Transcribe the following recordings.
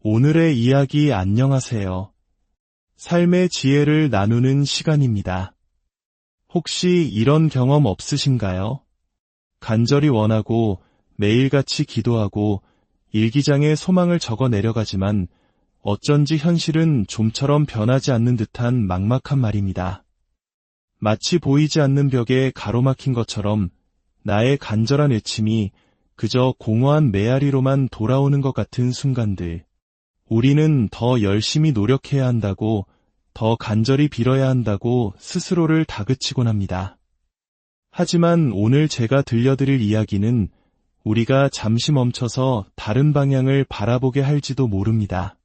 오늘의 이야기 안녕하세요. 삶의 지혜를 나누는 시간입니다. 혹시 이런 경험 없으신가요? 간절히 원하고 매일같이 기도하고 일기장에 소망을 적어 내려가지만 어쩐지 현실은 좀처럼 변하지 않는 듯한 막막한 말입니다. 마치 보이지 않는 벽에 가로막힌 것처럼 나의 간절한 외침이 그저 공허한 메아리로만 돌아오는 것 같은 순간들. 우리는 더 열심히 노력해야 한다고, 더 간절히 빌어야 한다고 스스로를 다그치곤 합니다. 하지만 오늘 제가 들려드릴 이야기는 우리가 잠시 멈춰서 다른 방향을 바라보게 할지도 모릅니다.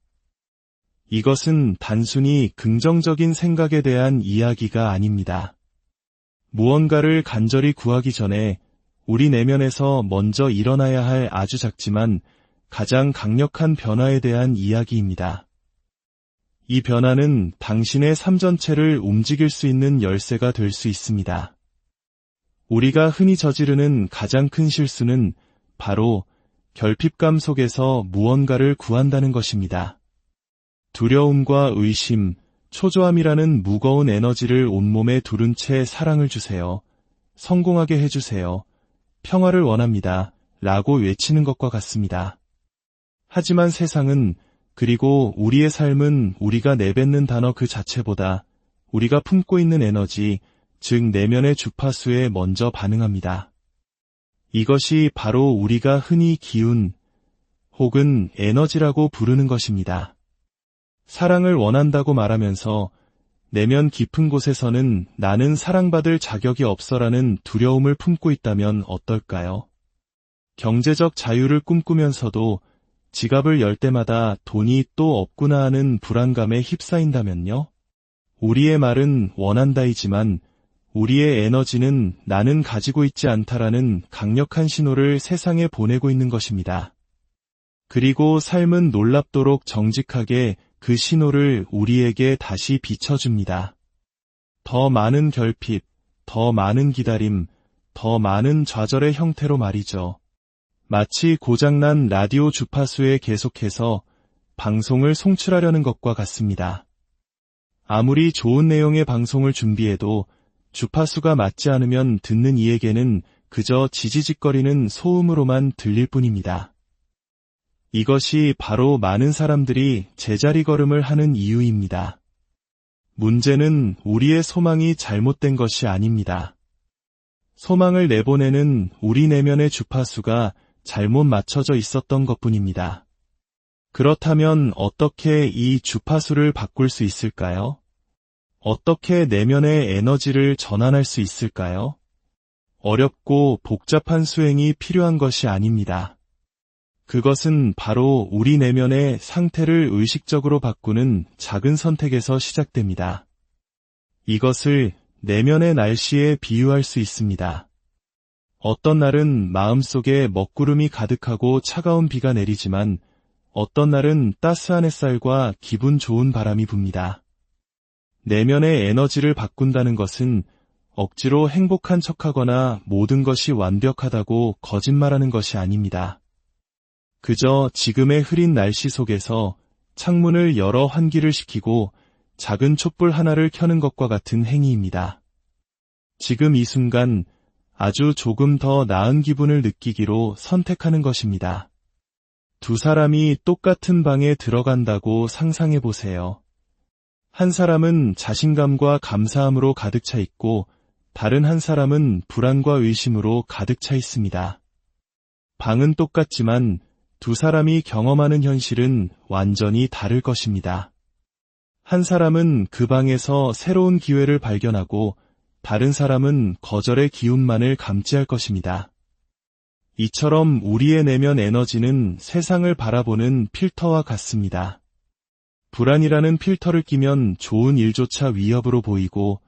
이것은 단순히 긍정적인 생각에 대한 이야기가 아닙니다. 무언가를 간절히 구하기 전에 우리 내면에서 먼저 일어나야 할 아주 작지만 가장 강력한 변화에 대한 이야기입니다. 이 변화는 당신의 삶 전체를 움직일 수 있는 열쇠가 될 수 있습니다. 우리가 흔히 저지르는 가장 큰 실수는 바로 결핍감 속에서 무언가를 구한다는 것입니다. 두려움과 의심, 초조함이라는 무거운 에너지를 온몸에 두른 채 사랑을 주세요. 성공하게 해주세요. 평화를 원합니다. 라고 외치는 것과 같습니다. 하지만 세상은, 그리고 우리의 삶은 우리가 내뱉는 단어 그 자체보다 우리가 품고 있는 에너지, 즉 내면의 주파수에 먼저 반응합니다. 이것이 바로 우리가 흔히 기운 혹은 에너지라고 부르는 것입니다. 사랑을 원한다고 말하면서 내면 깊은 곳에서는 나는 사랑받을 자격이 없어라는 두려움을 품고 있다면 어떨까요? 경제적 자유를 꿈꾸면서도 지갑을 열 때마다 돈이 또 없구나 하는 불안감에 휩싸인다면요? 우리의 말은 원한다이지만 우리의 에너지는 나는 가지고 있지 않다라는 강력한 신호를 세상에 보내고 있는 것입니다. 그리고 삶은 놀랍도록 정직하게 그 신호를 우리에게 다시 비춰줍니다. 더 많은 결핍, 더 많은 기다림, 더 많은 좌절의 형태로 말이죠. 마치 고장난 라디오 주파수에 계속해서 방송을 송출하려는 것과 같습니다. 아무리 좋은 내용의 방송을 준비해도 주파수가 맞지 않으면 듣는 이에게는 그저 지지직거리는 소음으로만 들릴 뿐입니다. 이것이 바로 많은 사람들이 제자리 걸음을 하는 이유입니다. 문제는 우리의 소망이 잘못된 것이 아닙니다. 소망을 내보내는 우리 내면의 주파수가 잘못 맞춰져 있었던 것뿐입니다. 그렇다면 어떻게 이 주파수를 바꿀 수 있을까요? 어떻게 내면의 에너지를 전환할 수 있을까요? 어렵고 복잡한 수행이 필요한 것이 아닙니다. 그것은 바로 우리 내면의 상태를 의식적으로 바꾸는 작은 선택에서 시작됩니다. 이것을 내면의 날씨에 비유할 수 있습니다. 어떤 날은 마음속에 먹구름이 가득하고 차가운 비가 내리지만 어떤 날은 따스한 햇살과 기분 좋은 바람이 붑니다. 내면의 에너지를 바꾼다는 것은 억지로 행복한 척하거나 모든 것이 완벽하다고 거짓말하는 것이 아닙니다. 그저 지금의 흐린 날씨 속에서 창문을 열어 환기를 시키고 작은 촛불 하나를 켜는 것과 같은 행위입니다. 지금 이 순간 아주 조금 더 나은 기분을 느끼기로 선택하는 것입니다. 두 사람이 똑같은 방에 들어간다고 상상해 보세요. 한 사람은 자신감과 감사함으로 가득 차 있고 다른 한 사람은 불안과 의심으로 가득 차 있습니다. 방은 똑같지만 두 사람이 경험하는 현실은 완전히 다를 것입니다. 한 사람은 그 방에서 새로운 기회를 발견하고 다른 사람은 거절의 기운만을 감지할 것입니다. 이처럼 우리의 내면 에너지는 세상을 바라보는 필터와 같습니다. 불안이라는 필터를 끼면 좋은 일조차 위협으로 보이고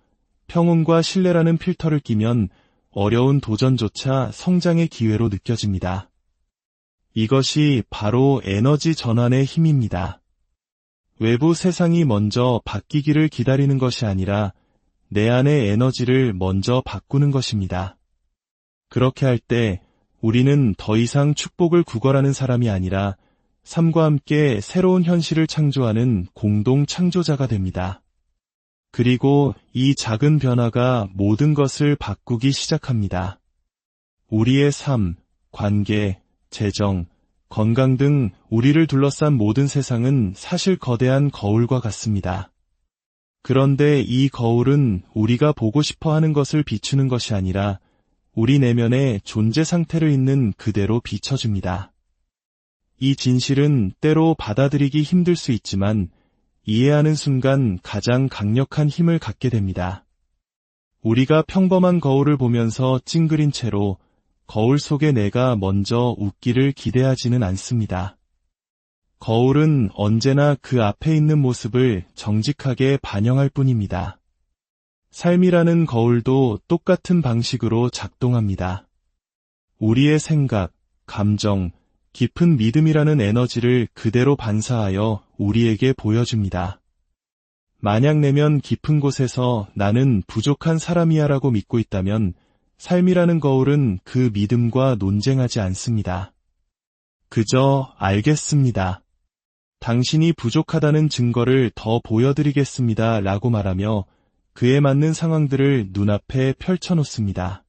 평온과 신뢰라는 필터를 끼면 어려운 도전조차 성장의 기회로 느껴집니다. 이것이 바로 에너지 전환의 힘입니다. 외부 세상이 먼저 바뀌기를 기다리는 것이 아니라 내 안의 에너지를 먼저 바꾸는 것입니다. 그렇게 할 때 우리는 더 이상 축복을 구걸하는 사람이 아니라 삶과 함께 새로운 현실을 창조하는 공동 창조자가 됩니다. 그리고 이 작은 변화가 모든 것을 바꾸기 시작합니다. 우리의 삶, 관계, 재정, 건강 등 우리를 둘러싼 모든 세상은 사실 거대한 거울과 같습니다. 그런데 이 거울은 우리가 보고 싶어 하는 것을 비추는 것이 아니라 우리 내면의 존재 상태를 있는 그대로 비춰줍니다. 이 진실은 때로 받아들이기 힘들 수 있지만 이해하는 순간 가장 강력한 힘을 갖게 됩니다. 우리가 평범한 거울을 보면서 찡그린 채로 거울 속의 내가 먼저 웃기를 기대하지는 않습니다. 거울은 언제나 그 앞에 있는 모습을 정직하게 반영할 뿐입니다. 삶이라는 거울도 똑같은 방식으로 작동합니다. 우리의 생각, 감정, 깊은 믿음이라는 에너지를 그대로 반사하여 우리에게 보여줍니다. 만약 내면 깊은 곳에서 나는 부족한 사람이야 라고 믿고 있다면 삶이라는 거울은 그 믿음과 논쟁하지 않습니다. 그저 알겠습니다. 당신이 부족하다는 증거를 더 보여드리겠습니다 라고 말하며 그에 맞는 상황들을 눈앞에 펼쳐놓습니다.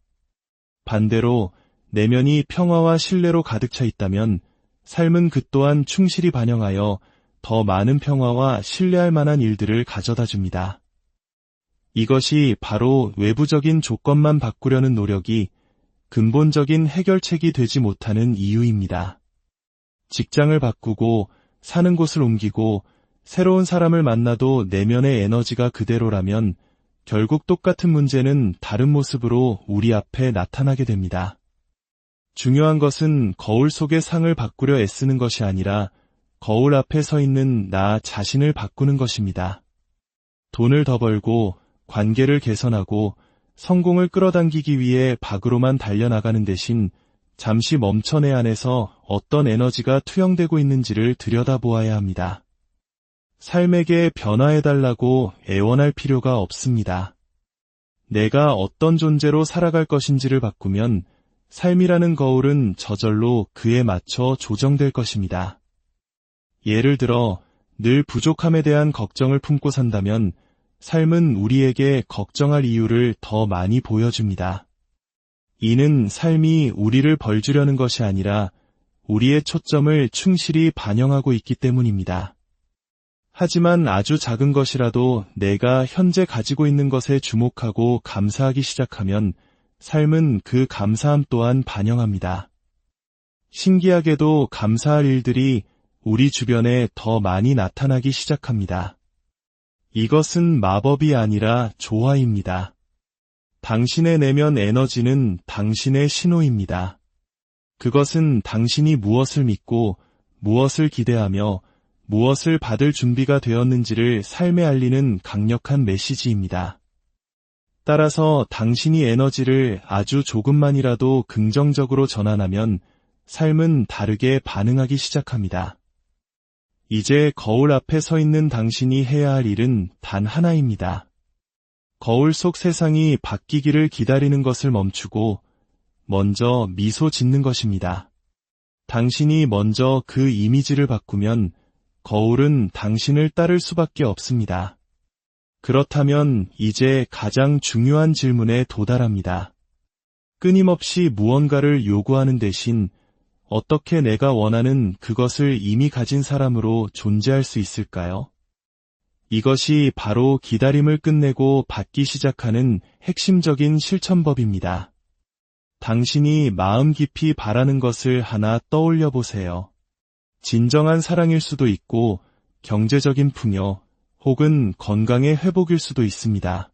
반대로 내면이 평화와 신뢰로 가득 차 있다면 삶은 그 또한 충실히 반영하여 더 많은 평화와 신뢰할 만한 일들을 가져다 줍니다. 이것이 바로 외부적인 조건만 바꾸려는 노력이 근본적인 해결책이 되지 못하는 이유입니다. 직장을 바꾸고 사는 곳을 옮기고 새로운 사람을 만나도 내면의 에너지가 그대로라면 결국 똑같은 문제는 다른 모습으로 우리 앞에 나타나게 됩니다. 중요한 것은 거울 속의 상을 바꾸려 애쓰는 것이 아니라 거울 앞에 서 있는 나 자신을 바꾸는 것입니다. 돈을 더 벌고 관계를 개선하고 성공을 끌어당기기 위해 밖으로만 달려나가는 대신 잠시 멈춰 내 안에서 어떤 에너지가 투영되고 있는지를 들여다보아야 합니다. 삶에게 변화해달라고 애원할 필요가 없습니다. 내가 어떤 존재로 살아갈 것인지를 바꾸면 삶이라는 거울은 저절로 그에 맞춰 조정될 것입니다. 예를 들어 늘 부족함에 대한 걱정을 품고 산다면 삶은 우리에게 걱정할 이유를 더 많이 보여줍니다. 이는 삶이 우리를 벌주려는 것이 아니라 우리의 초점을 충실히 반영하고 있기 때문입니다. 하지만 아주 작은 것이라도 내가 현재 가지고 있는 것에 주목하고 감사하기 시작하면 삶은 그 감사함 또한 반영합니다. 신기하게도 감사할 일들이 우리 주변에 더 많이 나타나기 시작합니다. 이것은 마법이 아니라 조화입니다. 당신의 내면 에너지는 당신의 신호입니다. 그것은 당신이 무엇을 믿고 무엇을 기대하며 무엇을 받을 준비가 되었는지를 삶에 알리는 강력한 메시지입니다. 따라서 당신이 에너지를 아주 조금만이라도 긍정적으로 전환하면 삶은 다르게 반응하기 시작합니다. 이제 거울 앞에 서 있는 당신이 해야 할 일은 단 하나입니다. 거울 속 세상이 바뀌기를 기다리는 것을 멈추고 먼저 미소 짓는 것입니다. 당신이 먼저 그 이미지를 바꾸면 거울은 당신을 따를 수밖에 없습니다. 그렇다면 이제 가장 중요한 질문에 도달합니다. 끊임없이 무언가를 요구하는 대신 어떻게 내가 원하는 그것을 이미 가진 사람으로 존재할 수 있을까요? 이것이 바로 기다림을 끝내고 받기 시작하는 핵심적인 실천법입니다. 당신이 마음 깊이 바라는 것을 하나 떠올려 보세요. 진정한 사랑일 수도 있고 경제적인 풍요 혹은 건강의 회복일 수도 있습니다.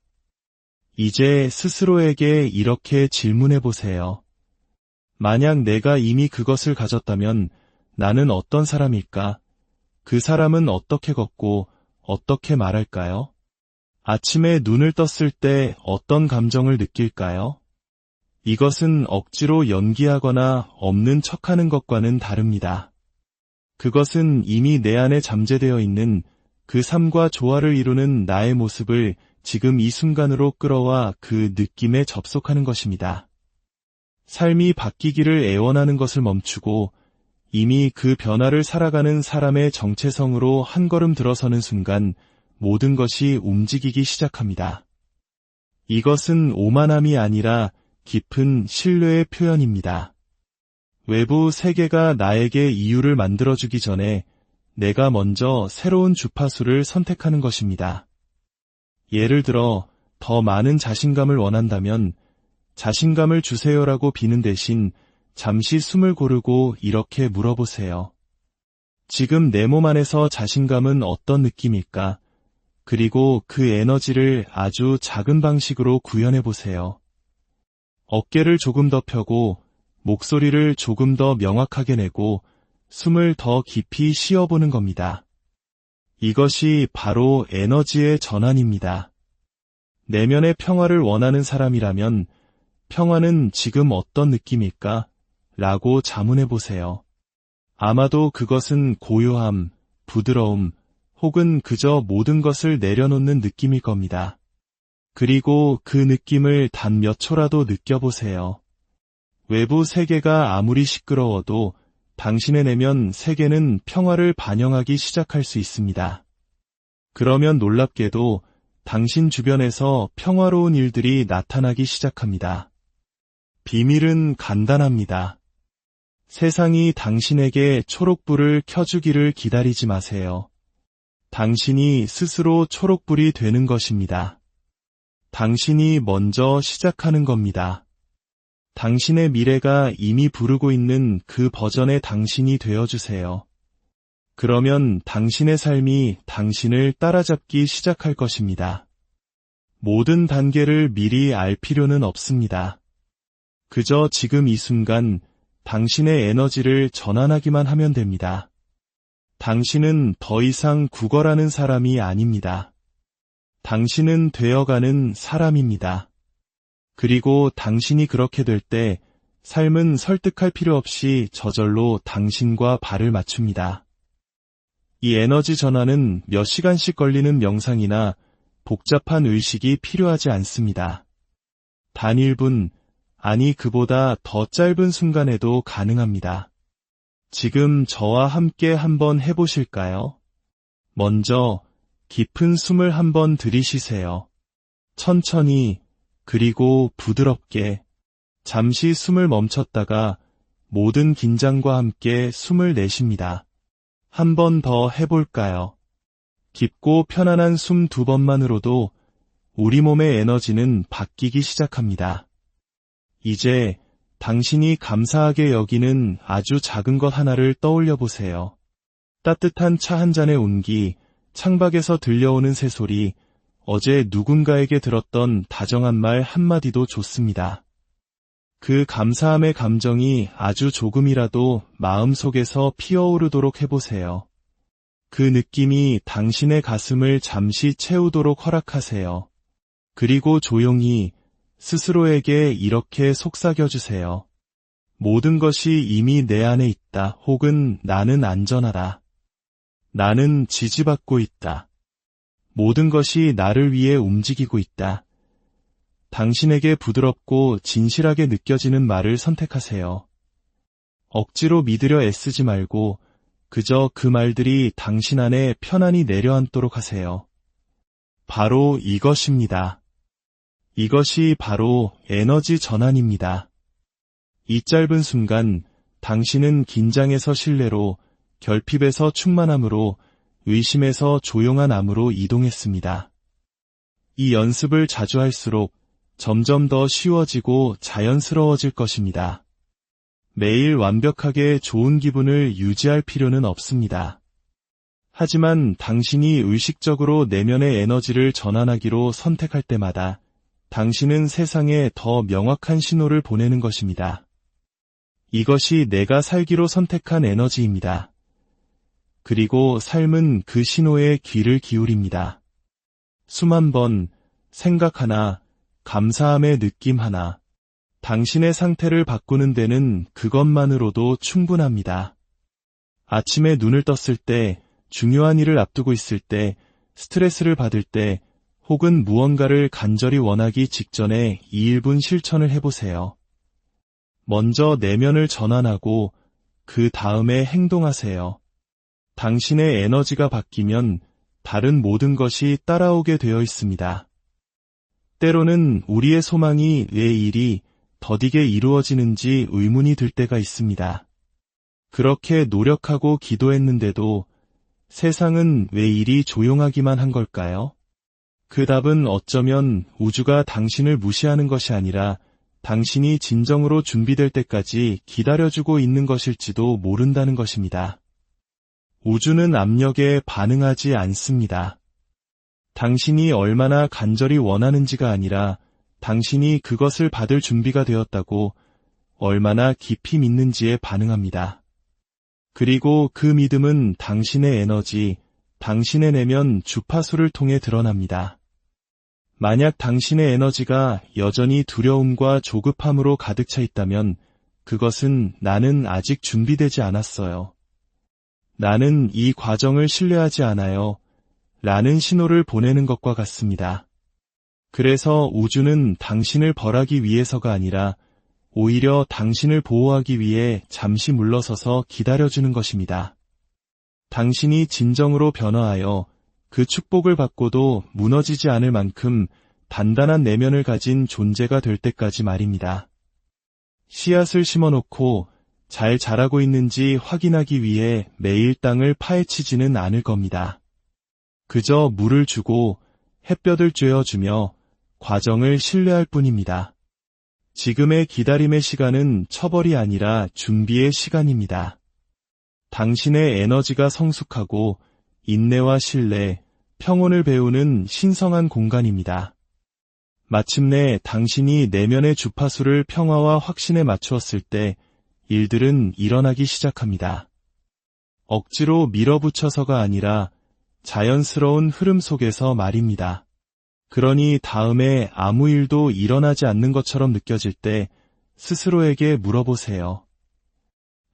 이제 스스로에게 이렇게 질문해 보세요. 만약 내가 이미 그것을 가졌다면 나는 어떤 사람일까? 그 사람은 어떻게 걷고 어떻게 말할까요? 아침에 눈을 떴을 때 어떤 감정을 느낄까요? 이것은 억지로 연기하거나 없는 척하는 것과는 다릅니다. 그것은 이미 내 안에 잠재되어 있는 그 삶과 조화를 이루는 나의 모습을 지금 이 순간으로 끌어와 그 느낌에 접속하는 것입니다. 삶이 바뀌기를 애원하는 것을 멈추고 이미 그 변화를 살아가는 사람의 정체성으로 한 걸음 들어서는 순간 모든 것이 움직이기 시작합니다. 이것은 오만함이 아니라 깊은 신뢰의 표현입니다. 외부 세계가 나에게 이유를 만들어주기 전에 내가 먼저 새로운 주파수를 선택하는 것입니다. 예를 들어 더 많은 자신감을 원한다면 자신감을 주세요라고 비는 대신 잠시 숨을 고르고 이렇게 물어보세요. 지금 내 몸 안에서 자신감은 어떤 느낌일까? 그리고 그 에너지를 아주 작은 방식으로 구현해 보세요. 어깨를 조금 더 펴고 목소리를 조금 더 명확하게 내고 숨을 더 깊이 쉬어보는 겁니다. 이것이 바로 에너지의 전환입니다. 내면의 평화를 원하는 사람이라면 평화는 지금 어떤 느낌일까? 라고 자문해 보세요. 아마도 그것은 고요함, 부드러움, 혹은 그저 모든 것을 내려놓는 느낌일 겁니다. 그리고 그 느낌을 단 몇 초라도 느껴보세요. 외부 세계가 아무리 시끄러워도 당신의 내면 세계는 평화를 반영하기 시작할 수 있습니다. 그러면 놀랍게도 당신 주변에서 평화로운 일들이 나타나기 시작합니다. 비밀은 간단합니다. 세상이 당신에게 초록불을 켜주기를 기다리지 마세요. 당신이 스스로 초록불이 되는 것입니다. 당신이 먼저 시작하는 겁니다. 당신의 미래가 이미 부르고 있는 그 버전의 당신이 되어주세요. 그러면 당신의 삶이 당신을 따라잡기 시작할 것입니다. 모든 단계를 미리 알 필요는 없습니다. 그저 지금 이 순간 당신의 에너지를 전환하기만 하면 됩니다. 당신은 더 이상 구걸하는 사람이 아닙니다. 당신은 되어가는 사람입니다. 그리고 당신이 그렇게 될 때 삶은 설득할 필요 없이 저절로 당신과 발을 맞춥니다. 이 에너지 전환은 몇 시간씩 걸리는 명상이나 복잡한 의식이 필요하지 않습니다. 단 1분, 아니 그보다 더 짧은 순간에도 가능합니다. 지금 저와 함께 한번 해보실까요? 먼저 깊은 숨을 한번 들이쉬세요. 천천히 그리고 부드럽게 잠시 숨을 멈췄다가 모든 긴장과 함께 숨을 내쉽니다. 한 번 더 해볼까요? 깊고 편안한 숨 2번만으로도 우리 몸의 에너지는 바뀌기 시작합니다. 이제 당신이 감사하게 여기는 아주 작은 것 하나를 떠올려 보세요. 따뜻한 차 한 잔의 온기, 창밖에서 들려오는 새소리, 어제 누군가에게 들었던 다정한 말 한마디도 좋습니다. 그 감사함의 감정이 아주 조금이라도 마음속에서 피어오르도록 해보세요. 그 느낌이 당신의 가슴을 잠시 채우도록 허락하세요. 그리고 조용히 스스로에게 이렇게 속삭여주세요. 모든 것이 이미 내 안에 있다. 혹은 나는 안전하다. 나는 지지받고 있다. 모든 것이 나를 위해 움직이고 있다. 당신에게 부드럽고 진실하게 느껴지는 말을 선택하세요. 억지로 믿으려 애쓰지 말고 그저 그 말들이 당신 안에 편안히 내려앉도록 하세요. 바로 이것입니다. 이것이 바로 에너지 전환입니다. 이 짧은 순간 당신은 긴장에서 신뢰로, 결핍에서 충만함으로, 의심에서 조용한 암으로 이동했습니다. 이 연습을 자주 할수록 점점 더 쉬워지고 자연스러워질 것입니다. 매일 완벽하게 좋은 기분을 유지할 필요는 없습니다. 하지만 당신이 의식적으로 내면의 에너지를 전환하기로 선택할 때마다 당신은 세상에 더 명확한 신호를 보내는 것입니다. 이것이 내가 살기로 선택한 에너지입니다. 그리고 삶은 그 신호에 귀를 기울입니다. 숨 한 번, 생각 하나, 감사함의 느낌 하나. 당신의 상태를 바꾸는 데는 그것만으로도 충분합니다. 아침에 눈을 떴을 때, 중요한 일을 앞두고 있을 때, 스트레스를 받을 때, 혹은 무언가를 간절히 원하기 직전에 이 1분 실천을 해보세요. 먼저 내면을 전환하고 그 다음에 행동하세요. 당신의 에너지가 바뀌면 다른 모든 것이 따라오게 되어 있습니다. 때로는 우리의 소망이 왜 일이 더디게 이루어지는지 의문이 들 때가 있습니다. 그렇게 노력하고 기도했는데도 세상은 왜 이리 조용하기만 한 걸까요? 그 답은 어쩌면 우주가 당신을 무시하는 것이 아니라 당신이 진정으로 준비될 때까지 기다려주고 있는 것일지도 모른다는 것입니다. 우주는 압력에 반응하지 않습니다. 당신이 얼마나 간절히 원하는지가 아니라 당신이 그것을 받을 준비가 되었다고 얼마나 깊이 믿는지에 반응합니다. 그리고 그 믿음은 당신의 에너지, 당신의 내면 주파수를 통해 드러납니다. 만약 당신의 에너지가 여전히 두려움과 조급함으로 가득 차 있다면 그것은 나는 아직 준비되지 않았어요. 나는 이 과정을 신뢰하지 않아요. 라는 신호를 보내는 것과 같습니다. 그래서 우주는 당신을 벌하기 위해서가 아니라 오히려 당신을 보호하기 위해 잠시 물러서서 기다려주는 것입니다. 당신이 진정으로 변화하여 그 축복을 받고도 무너지지 않을 만큼 단단한 내면을 가진 존재가 될 때까지 말입니다. 씨앗을 심어놓고 잘 자라고 있는지 확인하기 위해 매일 땅을 파헤치지는 않을 겁니다. 그저 물을 주고 햇볕을 쬐어주며 과정을 신뢰할 뿐입니다. 지금의 기다림의 시간은 처벌이 아니라 준비의 시간입니다. 당신의 에너지가 성숙하고 인내와 신뢰, 평온을 배우는 신성한 공간입니다. 마침내 당신이 내면의 주파수를 평화와 확신에 맞추었을 때 일들은 일어나기 시작합니다. 억지로 밀어붙여서가 아니라 자연스러운 흐름 속에서 말입니다. 그러니 다음에 아무 일도 일어나지 않는 것처럼 느껴질 때 스스로에게 물어보세요.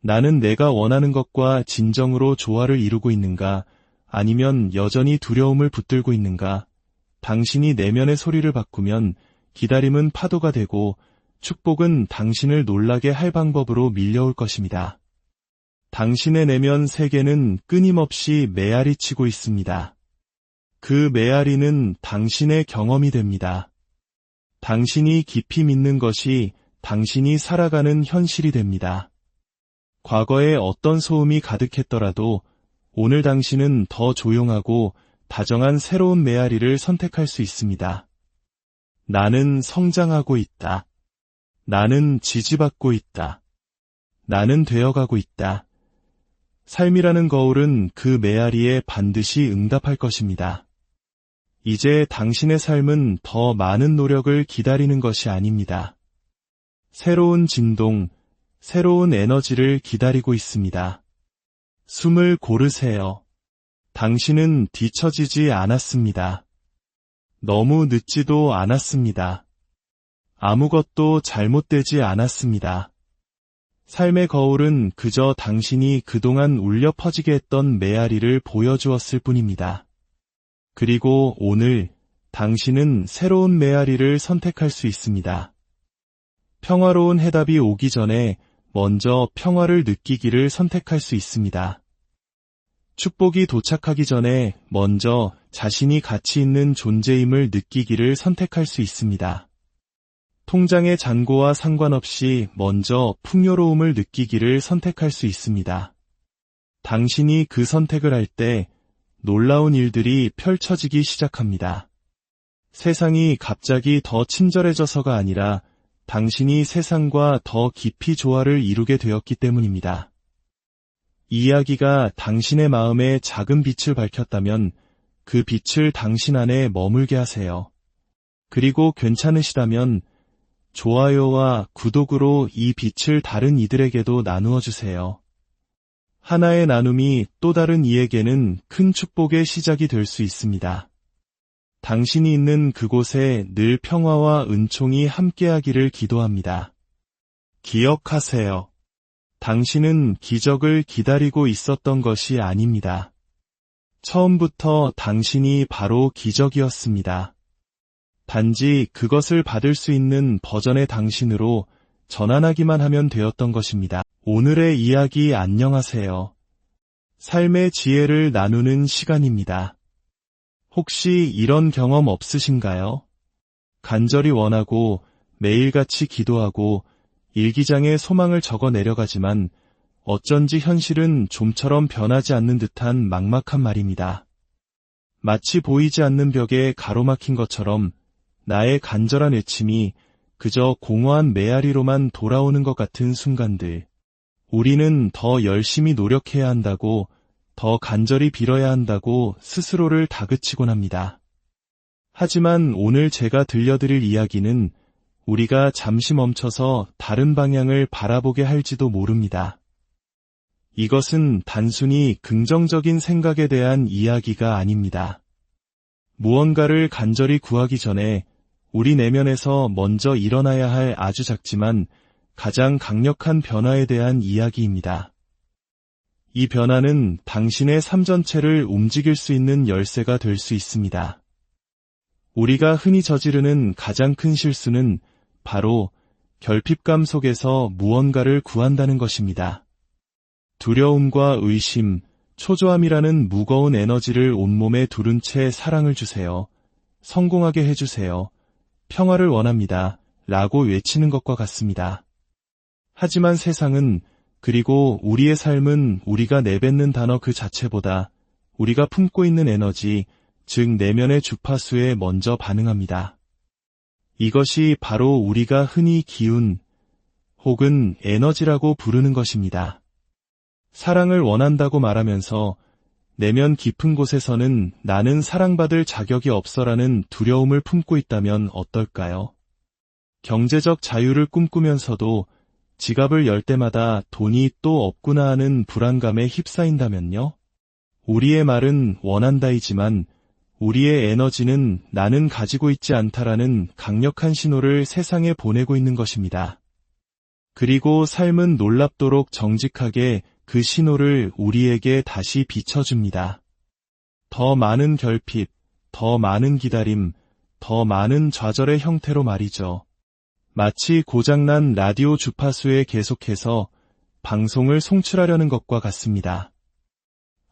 나는 내가 원하는 것과 진정으로 조화를 이루고 있는가? 아니면 여전히 두려움을 붙들고 있는가? 당신이 내면의 소리를 바꾸면 기다림은 파도가 되고 축복은 당신을 놀라게 할 방법으로 밀려올 것입니다. 당신의 내면 세계는 끊임없이 메아리치고 있습니다. 그 메아리는 당신의 경험이 됩니다. 당신이 깊이 믿는 것이 당신이 살아가는 현실이 됩니다. 과거에 어떤 소음이 가득했더라도 오늘 당신은 더 조용하고 다정한 새로운 메아리를 선택할 수 있습니다. 나는 성장하고 있다. 나는 지지받고 있다. 나는 되어가고 있다. 삶이라는 거울은 그 메아리에 반드시 응답할 것입니다. 이제 당신의 삶은 더 많은 노력을 기다리는 것이 아닙니다. 새로운 진동, 새로운 에너지를 기다리고 있습니다. 숨을 고르세요. 당신은 뒤처지지 않았습니다. 너무 늦지도 않았습니다. 아무것도 잘못되지 않았습니다. 삶의 거울은 그저 당신이 그동안 울려 퍼지게 했던 메아리를 보여주었을 뿐입니다. 그리고 오늘 당신은 새로운 메아리를 선택할 수 있습니다. 평화로운 해답이 오기 전에 먼저 평화를 느끼기를 선택할 수 있습니다. 축복이 도착하기 전에 먼저 자신이 가치 있는 존재임을 느끼기를 선택할 수 있습니다. 통장의 잔고와 상관없이 먼저 풍요로움을 느끼기를 선택할 수 있습니다. 당신이 그 선택을 할 때 놀라운 일들이 펼쳐지기 시작합니다. 세상이 갑자기 더 친절해져서가 아니라 당신이 세상과 더 깊이 조화를 이루게 되었기 때문입니다. 이 이야기가 당신의 마음에 작은 빛을 밝혔다면 그 빛을 당신 안에 머물게 하세요. 그리고 괜찮으시다면 좋아요와 구독으로 이 빛을 다른 이들에게도 나누어 주세요. 하나의 나눔이 또 다른 이에게는 큰 축복의 시작이 될 수 있습니다. 당신이 있는 그곳에 늘 평화와 은총이 함께하기를 기도합니다. 기억하세요. 당신은 기적을 기다리고 있었던 것이 아닙니다. 처음부터 당신이 바로 기적이었습니다. 단지 그것을 받을 수 있는 버전의 당신으로 전환하기만 하면 되었던 것입니다. 오늘의 이야기 안녕하세요. 삶의 지혜를 나누는 시간입니다. 혹시 이런 경험 없으신가요? 간절히 원하고 매일같이 기도하고 일기장에 소망을 적어 내려가지만 어쩐지 현실은 좀처럼 변하지 않는 듯한 막막한 말입니다. 마치 보이지 않는 벽에 가로막힌 것처럼 나의 간절한 외침이 그저 공허한 메아리로만 돌아오는 것 같은 순간들. 우리는 더 열심히 노력해야 한다고, 더 간절히 빌어야 한다고 스스로를 다그치곤 합니다. 하지만 오늘 제가 들려드릴 이야기는 우리가 잠시 멈춰서 다른 방향을 바라보게 할지도 모릅니다. 이것은 단순히 긍정적인 생각에 대한 이야기가 아닙니다. 무언가를 간절히 구하기 전에 우리 내면에서 먼저 일어나야 할 아주 작지만 가장 강력한 변화에 대한 이야기입니다. 이 변화는 당신의 삶 전체를 움직일 수 있는 열쇠가 될 수 있습니다. 우리가 흔히 저지르는 가장 큰 실수는 바로 결핍감 속에서 무언가를 구한다는 것입니다. 두려움과 의심, 초조함이라는 무거운 에너지를 온몸에 두른 채 사랑을 주세요. 성공하게 해주세요. 평화를 원합니다. 라고 외치는 것과 같습니다. 하지만 세상은, 그리고 우리의 삶은 우리가 내뱉는 단어 그 자체보다 우리가 품고 있는 에너지, 즉 내면의 주파수에 먼저 반응합니다. 이것이 바로 우리가 흔히 기운 혹은 에너지라고 부르는 것입니다. 사랑을 원한다고 말하면서 내면 깊은 곳에서는 나는 사랑받을 자격이 없어라는 두려움을 품고 있다면 어떨까요? 경제적 자유를 꿈꾸면서도 지갑을 열 때마다 돈이 또 없구나 하는 불안감에 휩싸인다면요? 우리의 말은 원한다이지만 우리의 에너지는 나는 가지고 있지 않다라는 강력한 신호를 세상에 보내고 있는 것입니다. 그리고 삶은 놀랍도록 정직하게 그 신호를 우리에게 다시 비춰줍니다. 더 많은 결핍, 더 많은 기다림, 더 많은 좌절의 형태로 말이죠. 마치 고장난 라디오 주파수에 계속해서 방송을 송출하려는 것과 같습니다.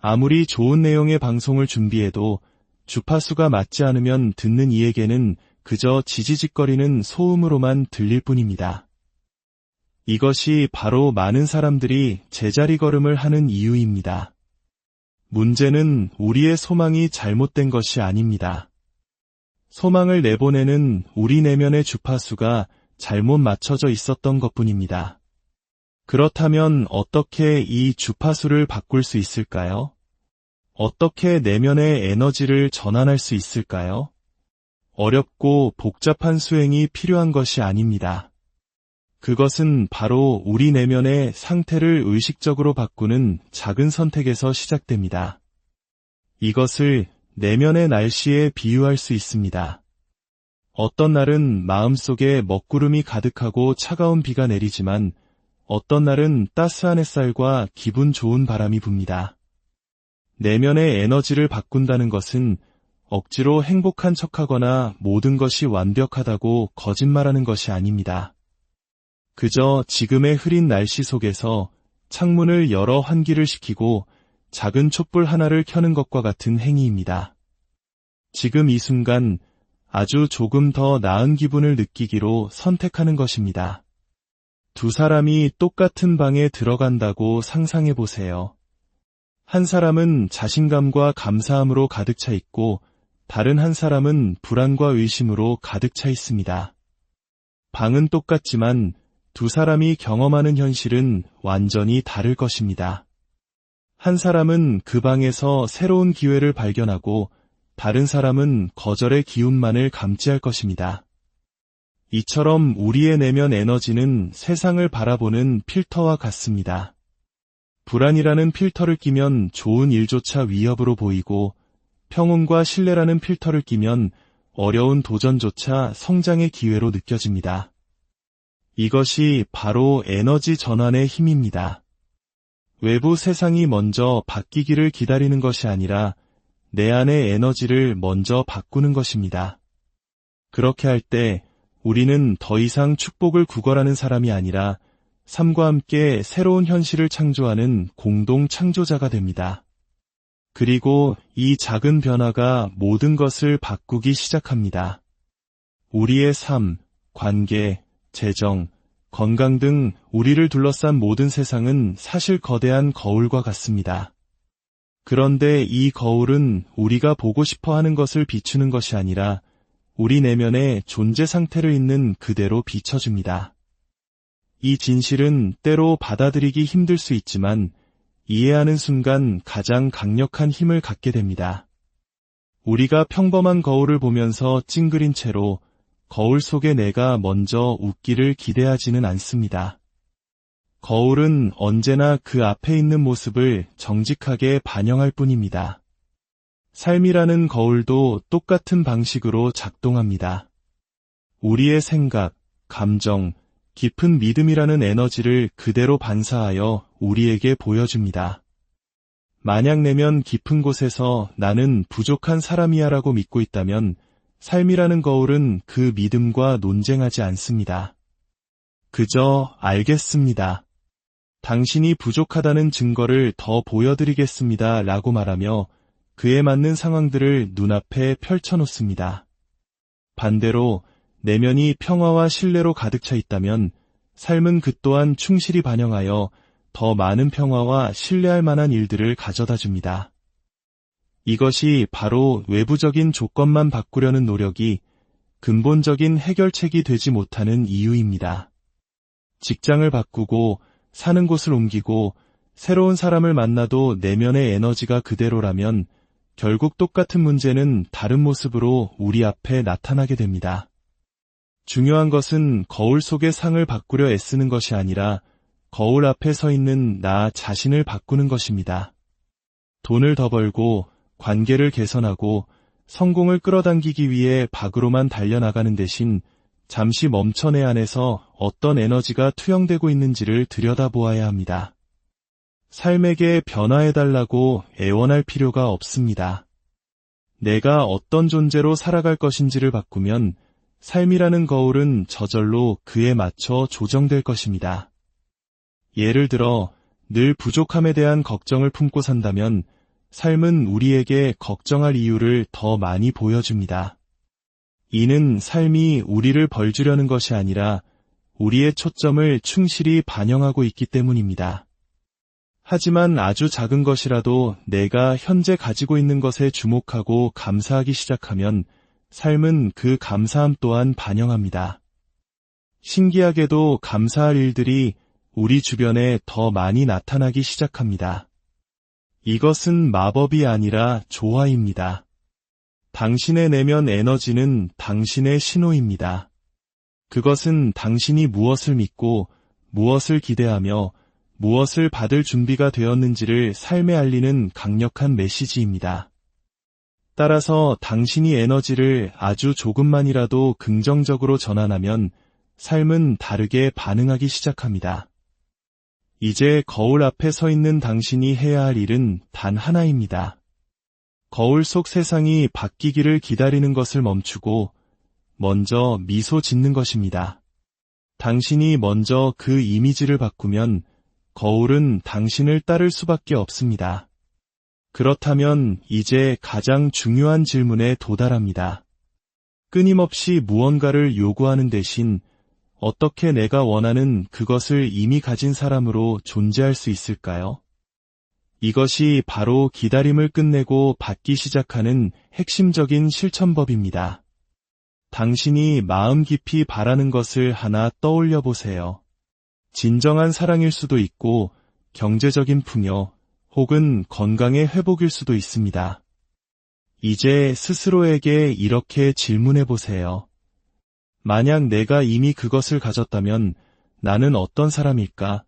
아무리 좋은 내용의 방송을 준비해도 주파수가 맞지 않으면 듣는 이에게는 그저 지지직거리는 소음으로만 들릴 뿐입니다. 이것이 바로 많은 사람들이 제자리 걸음을 하는 이유입니다. 문제는 우리의 소망이 잘못된 것이 아닙니다. 소망을 내보내는 우리 내면의 주파수가 잘못 맞춰져 있었던 것뿐입니다. 그렇다면 어떻게 이 주파수를 바꿀 수 있을까요? 어떻게 내면의 에너지를 전환할 수 있을까요? 어렵고 복잡한 수행이 필요한 것이 아닙니다. 그것은 바로 우리 내면의 상태를 의식적으로 바꾸는 작은 선택에서 시작됩니다. 이것을 내면의 날씨에 비유할 수 있습니다. 어떤 날은 마음속에 먹구름이 가득하고 차가운 비가 내리지만 어떤 날은 따스한 햇살과 기분 좋은 바람이 붑니다. 내면의 에너지를 바꾼다는 것은 억지로 행복한 척하거나 모든 것이 완벽하다고 거짓말하는 것이 아닙니다. 그저 지금의 흐린 날씨 속에서 창문을 열어 환기를 시키고 작은 촛불 하나를 켜는 것과 같은 행위입니다. 지금 이 순간 아주 조금 더 나은 기분을 느끼기로 선택하는 것입니다. 두 사람이 똑같은 방에 들어간다고 상상해 보세요. 한 사람은 자신감과 감사함으로 가득 차 있고 다른 한 사람은 불안과 의심으로 가득 차 있습니다. 방은 똑같지만 두 사람이 경험하는 현실은 완전히 다를 것입니다. 한 사람은 그 방에서 새로운 기회를 발견하고 다른 사람은 거절의 기운만을 감지할 것입니다. 이처럼 우리의 내면 에너지는 세상을 바라보는 필터와 같습니다. 불안이라는 필터를 끼면 좋은 일조차 위협으로 보이고 평온과 신뢰라는 필터를 끼면 어려운 도전조차 성장의 기회로 느껴집니다. 이것이 바로 에너지 전환의 힘입니다. 외부 세상이 먼저 바뀌기를 기다리는 것이 아니라 내 안의 에너지를 먼저 바꾸는 것입니다. 그렇게 할 때 우리는 더 이상 축복을 구걸하는 사람이 아니라 삶과 함께 새로운 현실을 창조하는 공동 창조자가 됩니다. 그리고 이 작은 변화가 모든 것을 바꾸기 시작합니다. 우리의 삶, 관계, 재정, 건강 등 우리를 둘러싼 모든 세상은 사실 거대한 거울과 같습니다. 그런데 이 거울은 우리가 보고 싶어 하는 것을 비추는 것이 아니라 우리 내면의 존재 상태를 있는 그대로 비춰줍니다. 이 진실은 때로 받아들이기 힘들 수 있지만 이해하는 순간 가장 강력한 힘을 갖게 됩니다. 우리가 평범한 거울을 보면서 찡그린 채로 거울 속의 내가 먼저 웃기를 기대하지는 않습니다. 거울은 언제나 그 앞에 있는 모습을 정직하게 반영할 뿐입니다. 삶이라는 거울도 똑같은 방식으로 작동합니다. 우리의 생각, 감정, 깊은 믿음이라는 에너지를 그대로 반사하여 우리에게 보여줍니다. 만약 내면 깊은 곳에서 나는 부족한 사람이야 라고 믿고 있다면 삶이라는 거울은 그 믿음과 논쟁하지 않습니다. 그저 알겠습니다. 당신이 부족하다는 증거를 더 보여드리겠습니다 라고 말하며 그에 맞는 상황들을 눈앞에 펼쳐놓습니다. 반대로 내면이 평화와 신뢰로 가득 차 있다면 삶은 그 또한 충실히 반영하여 더 많은 평화와 신뢰할 만한 일들을 가져다 줍니다. 이것이 바로 외부적인 조건만 바꾸려는 노력이 근본적인 해결책이 되지 못하는 이유입니다. 직장을 바꾸고 사는 곳을 옮기고 새로운 사람을 만나도 내면의 에너지가 그대로라면 결국 똑같은 문제는 다른 모습으로 우리 앞에 나타나게 됩니다. 중요한 것은 거울 속의 상을 바꾸려 애쓰는 것이 아니라 거울 앞에 서 있는 나 자신을 바꾸는 것입니다. 돈을 더 벌고 관계를 개선하고 성공을 끌어당기기 위해 밖으로만 달려나가는 대신 잠시 멈춰 내 안에서 어떤 에너지가 투영되고 있는지를 들여다보아야 합니다. 삶에게 변화해달라고 애원할 필요가 없습니다. 내가 어떤 존재로 살아갈 것인지를 바꾸면 삶이라는 거울은 저절로 그에 맞춰 조정될 것입니다. 예를 들어 늘 부족함에 대한 걱정을 품고 산다면 삶은 우리에게 걱정할 이유를 더 많이 보여줍니다. 이는 삶이 우리를 벌주려는 것이 아니라 우리의 초점을 충실히 반영하고 있기 때문입니다. 하지만 아주 작은 것이라도 내가 현재 가지고 있는 것에 주목하고 감사하기 시작하면 삶은 그 감사함 또한 반영합니다. 신기하게도 감사할 일들이 우리 주변에 더 많이 나타나기 시작합니다. 이것은 마법이 아니라 조화입니다. 당신의 내면 에너지는 당신의 신호입니다. 그것은 당신이 무엇을 믿고 무엇을 기대하며 무엇을 받을 준비가 되었는지를 삶에 알리는 강력한 메시지입니다. 따라서 당신이 에너지를 아주 조금만이라도 긍정적으로 전환하면 삶은 다르게 반응하기 시작합니다. 이제 거울 앞에 서 있는 당신이 해야 할 일은 단 하나입니다. 거울 속 세상이 바뀌기를 기다리는 것을 멈추고 먼저 미소 짓는 것입니다. 당신이 먼저 그 이미지를 바꾸면 거울은 당신을 따를 수밖에 없습니다. 그렇다면 이제 가장 중요한 질문에 도달합니다. 끊임없이 무언가를 요구하는 대신 어떻게 내가 원하는 그것을 이미 가진 사람으로 존재할 수 있을까요? 이것이 바로 기다림을 끝내고 받기 시작하는 핵심적인 실천법입니다. 당신이 마음 깊이 바라는 것을 하나 떠올려 보세요. 진정한 사랑일 수도 있고 경제적인 풍요 혹은 건강의 회복일 수도 있습니다. 이제 스스로에게 이렇게 질문해 보세요. 만약 내가 이미 그것을 가졌다면 나는 어떤 사람일까?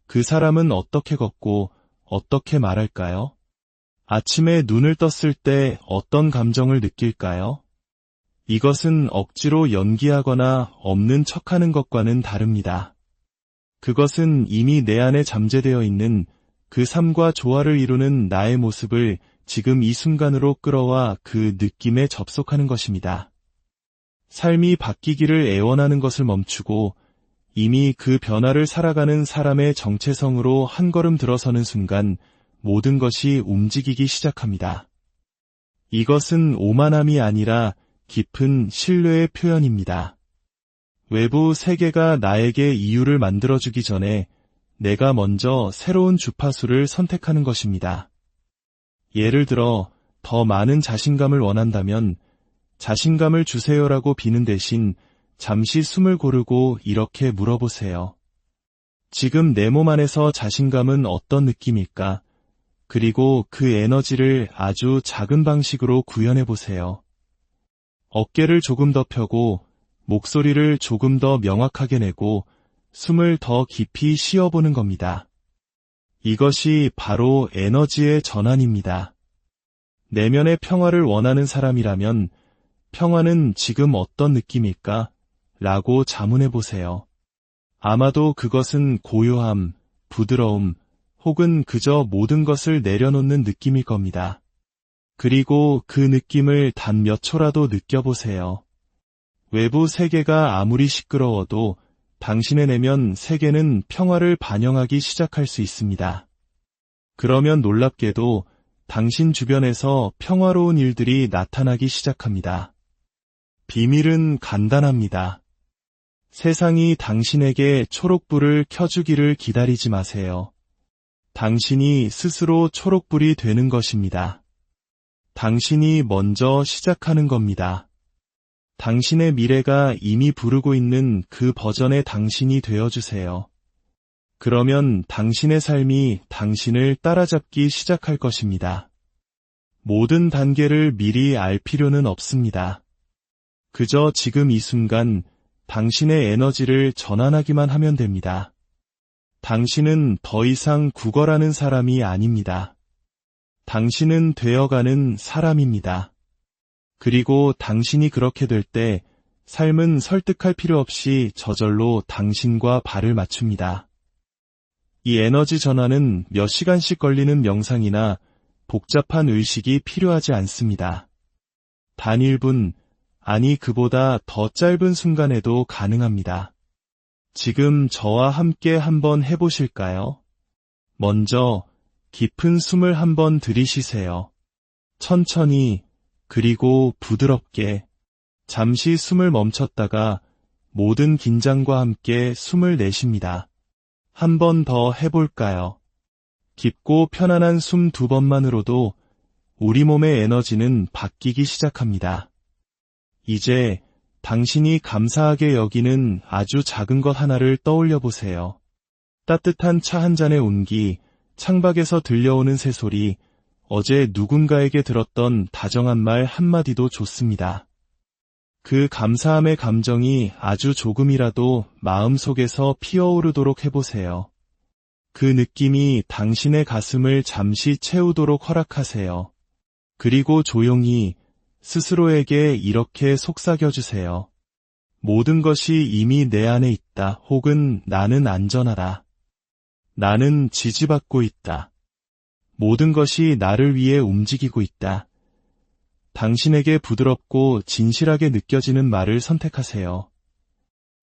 그 사람은 어떻게 걷고 어떻게 말할까요? 아침에 눈을 떴을 때 어떤 감정을 느낄까요? 이것은 억지로 연기하거나 없는 척하는 것과는 다릅니다. 그것은 이미 내 안에 잠재되어 있는 그 삶과 조화를 이루는 나의 모습을 지금 이 순간으로 끌어와 그 느낌에 접속하는 것입니다. 삶이 바뀌기를 애원하는 것을 멈추고 이미 그 변화를 살아가는 사람의 정체성으로 한 걸음 들어서는 순간 모든 것이 움직이기 시작합니다. 이것은 오만함이 아니라 깊은 신뢰의 표현입니다. 외부 세계가 나에게 이유를 만들어주기 전에 내가 먼저 새로운 주파수를 선택하는 것입니다. 예를 들어 더 많은 자신감을 원한다면 자신감을 주세요라고 비는 대신 잠시 숨을 고르고 이렇게 물어보세요. 지금 내 몸 안에서 자신감은 어떤 느낌일까? 그리고 그 에너지를 아주 작은 방식으로 구현해 보세요. 어깨를 조금 더 펴고 목소리를 조금 더 명확하게 내고 숨을 더 깊이 쉬어보는 겁니다. 이것이 바로 에너지의 전환입니다. 내면의 평화를 원하는 사람이라면 평화는 지금 어떤 느낌일까? 라고 자문해 보세요. 아마도 그것은 고요함, 부드러움, 혹은 그저 모든 것을 내려놓는 느낌일 겁니다. 그리고 그 느낌을 단 몇 초라도 느껴보세요. 외부 세계가 아무리 시끄러워도 당신의 내면 세계는 평화를 반영하기 시작할 수 있습니다. 그러면 놀랍게도 당신 주변에서 평화로운 일들이 나타나기 시작합니다. 비밀은 간단합니다. 세상이 당신에게 초록불을 켜주기를 기다리지 마세요. 당신이 스스로 초록불이 되는 것입니다. 당신이 먼저 시작하는 겁니다. 당신의 미래가 이미 부르고 있는 그 버전의 당신이 되어주세요. 그러면 당신의 삶이 당신을 따라잡기 시작할 것입니다. 모든 단계를 미리 알 필요는 없습니다. 그저 지금 이 순간 당신의 에너지를 전환하기만 하면 됩니다. 당신은 더 이상 구걸하는 사람이 아닙니다. 당신은 되어가는 사람입니다. 그리고 당신이 그렇게 될 때 삶은 설득할 필요 없이 저절로 당신과 발을 맞춥니다. 이 에너지 전환은 몇 시간씩 걸리는 명상이나 복잡한 의식이 필요하지 않습니다. 단 1분, 아니 그보다 더 짧은 순간에도 가능합니다. 지금 저와 함께 한번 해보실까요? 먼저 깊은 숨을 한번 들이쉬세요. 천천히 그리고 부드럽게 잠시 숨을 멈췄다가 모든 긴장과 함께 숨을 내쉽니다. 한 번 더 해볼까요? 깊고 편안한 숨 2번만으로도 우리 몸의 에너지는 바뀌기 시작합니다. 이제 당신이 감사하게 여기는 아주 작은 것 하나를 떠올려 보세요. 따뜻한 차 한 잔의 온기, 창밖에서 들려오는 새소리, 어제 누군가에게 들었던 다정한 말 한마디도 좋습니다. 그 감사함의 감정이 아주 조금이라도 마음속에서 피어오르도록 해보세요. 그 느낌이 당신의 가슴을 잠시 채우도록 허락하세요. 그리고 조용히 스스로에게 이렇게 속삭여주세요. 모든 것이 이미 내 안에 있다. 혹은 나는 안전하다. 나는 지지받고 있다. 모든 것이 나를 위해 움직이고 있다. 당신에게 부드럽고 진실하게 느껴지는 말을 선택하세요.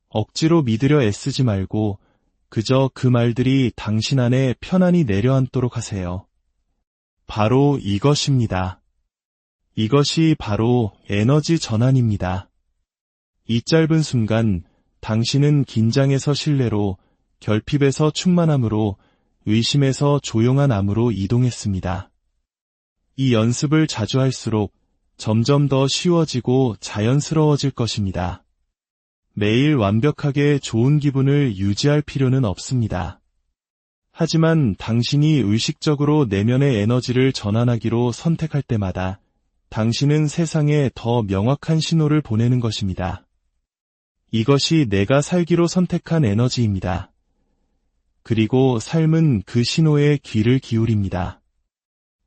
억지로 믿으려 애쓰지 말고 그저 그 말들이 당신 안에 편안히 내려앉도록 하세요. 바로 이것입니다. 이것이 바로 에너지 전환입니다. 이 짧은 순간 당신은 긴장에서 신뢰로, 결핍에서 충만함으로, 의심에서 조용한 암으로 이동했습니다. 이 연습을 자주 할수록 점점 더 쉬워지고 자연스러워질 것입니다. 매일 완벽하게 좋은 기분을 유지할 필요는 없습니다. 하지만 당신이 의식적으로 내면의 에너지를 전환하기로 선택할 때마다 당신은 세상에 더 명확한 신호를 보내는 것입니다. 이것이 내가 살기로 선택한 에너지입니다. 그리고 삶은 그 신호에 귀를 기울입니다.